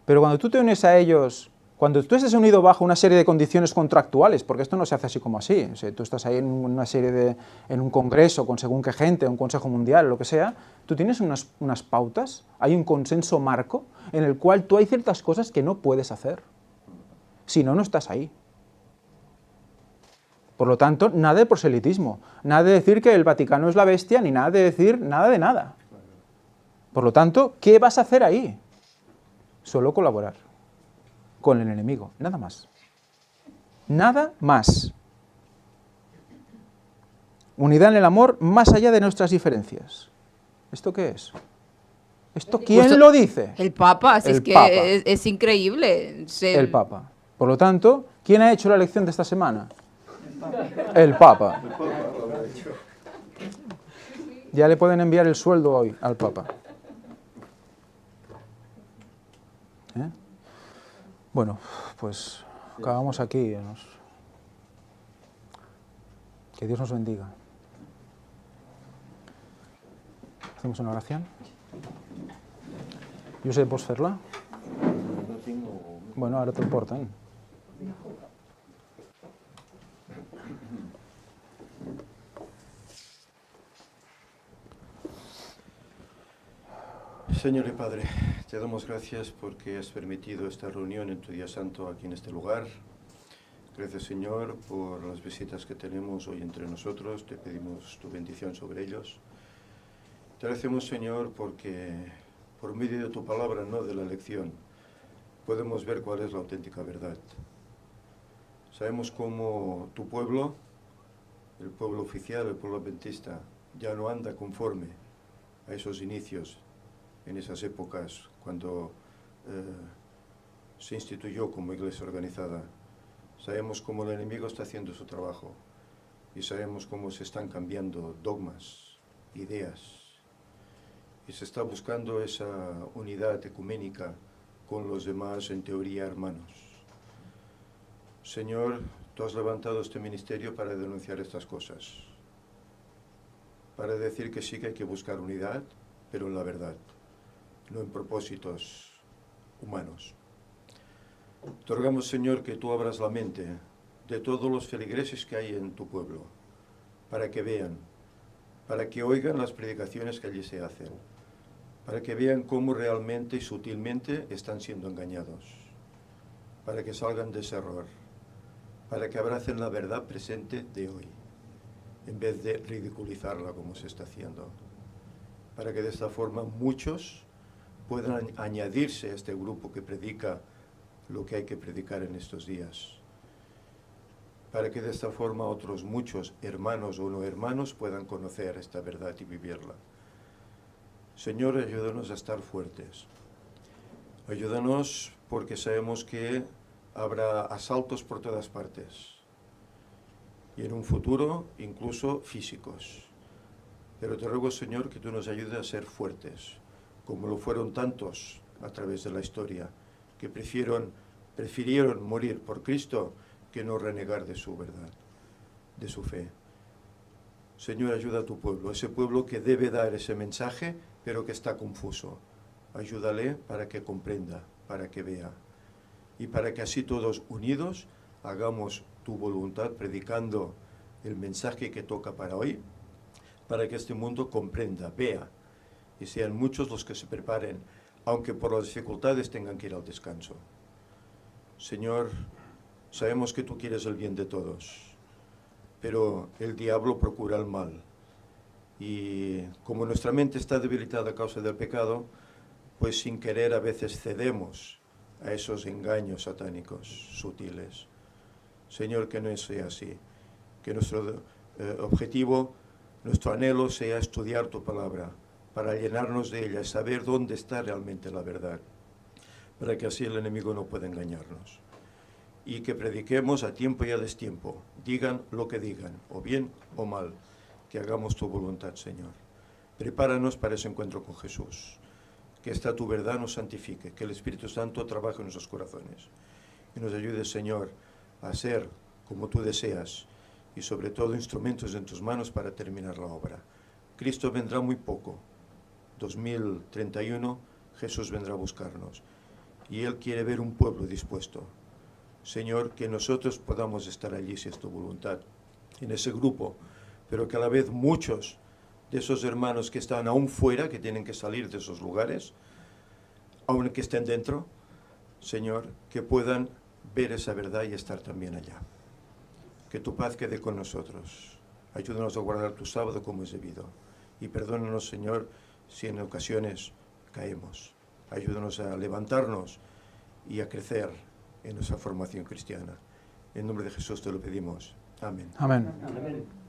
Pero cuando tú te unes a ellos, cuando tú estés unido bajo una serie de condiciones contractuales, porque esto no se hace así como así, o sea, tú estás ahí en un congreso con según qué gente, un consejo mundial, lo que sea, tú tienes unas pautas, hay un consenso marco en el cual tú hay ciertas cosas que no puedes hacer. Si no, no estás ahí. Por lo tanto, nada de proselitismo, nada de decir que el Vaticano es la bestia, ni nada de decir nada de nada. Por lo tanto, ¿qué vas a hacer ahí? Solo colaborar con el enemigo, nada más. Nada más. Unidad en el amor más allá de nuestras diferencias. ¿Esto qué es? ¿Esto quién lo dice? El Papa, así El es que Papa. es increíble. El Papa. Por lo tanto, ¿quién ha hecho la lección de esta semana? El Papa. Ya le pueden enviar el sueldo hoy al Papa. ¿Eh? Bueno, pues acabamos aquí. Que Dios nos bendiga. ¿Hacemos una oración? Josep, ¿puedes hacerla? Bueno, ahora te porten. Señor y Padre, te damos gracias porque has permitido esta reunión en tu día santo aquí en este lugar. Gracias, Señor, por las visitas que tenemos hoy entre nosotros. Te pedimos tu bendición sobre ellos. Te agradecemos, Señor, porque por medio de tu palabra, no de la lección, podemos ver cuál es la auténtica verdad. Sabemos cómo tu pueblo, el pueblo oficial, el pueblo adventista, ya no anda conforme a esos inicios, en esas épocas cuando se instituyó como iglesia organizada. Sabemos cómo el enemigo está haciendo su trabajo y sabemos cómo se están cambiando dogmas, ideas, y se está buscando esa unidad ecuménica con los demás, en teoría, hermanos. Señor, tú has levantado este ministerio para denunciar estas cosas, para decir que sí que hay que buscar unidad, pero en la verdad, no en propósitos humanos. Te rogamos, Señor, que tú abras la mente de todos los feligreses que hay en tu pueblo, para que vean, para que oigan las predicaciones que allí se hacen, para que vean cómo realmente y sutilmente están siendo engañados, para que salgan de ese error, para que abracen la verdad presente de hoy. en vez de ridiculizarla como se está haciendo, para que de esta forma muchos puedan añadirse a este grupo que predica lo que hay que predicar en estos días, para que de esta forma otros muchos hermanos o no hermanos puedan conocer esta verdad y vivirla. Señor, ayúdanos a estar fuertes. Ayúdanos porque sabemos que habrá asaltos por todas partes y en un futuro incluso físicos. Pero te ruego, Señor, que tú nos ayudes a ser fuertes, como lo fueron tantos a través de la historia, que prefirieron morir por Cristo que no renegar de su verdad, de su fe. Señor, ayuda a tu pueblo, ese pueblo que debe dar ese mensaje, pero que está confuso. Ayúdale para que comprenda, para que vea, y para que así todos unidos hagamos tu voluntad, predicando el mensaje que toca para hoy, para que este mundo comprenda, vea, y sean muchos los que se preparen, aunque por las dificultades tengan que ir al descanso. Señor, sabemos que tú quieres el bien de todos, pero el diablo procura el mal. Y como nuestra mente está debilitada a causa del pecado, pues sin querer a veces cedemos a esos engaños satánicos sutiles. Señor, que no sea así, que nuestro objetivo, nuestro anhelo sea estudiar tu palabra, para llenarnos de ella y saber dónde está realmente la verdad, para que así el enemigo no pueda engañarnos. Y que prediquemos a tiempo y a destiempo, digan lo que digan, o bien o mal, que hagamos tu voluntad, Señor. Prepáranos para ese encuentro con Jesús, que esta tu verdad nos santifique, que el Espíritu Santo trabaje en nuestros corazones y nos ayude, Señor, a ser como tú deseas y sobre todo instrumentos en tus manos para terminar la obra. Cristo vendrá muy poco. 2031 Jesús vendrá a buscarnos y Él quiere ver un pueblo dispuesto. Señor, que nosotros podamos estar allí si es tu voluntad, en ese grupo, pero que a la vez muchos de esos hermanos que están aún fuera, que tienen que salir de esos lugares, aun que estén dentro, Señor, que puedan ver esa verdad y estar también allá. Que tu paz quede con nosotros. Ayúdanos a guardar tu sábado como es debido. Y perdónanos, Señor, si en ocasiones caemos. Ayúdanos a levantarnos y a crecer en nuestra formación cristiana. En nombre de Jesús te lo pedimos. Amén. Amén. Amén.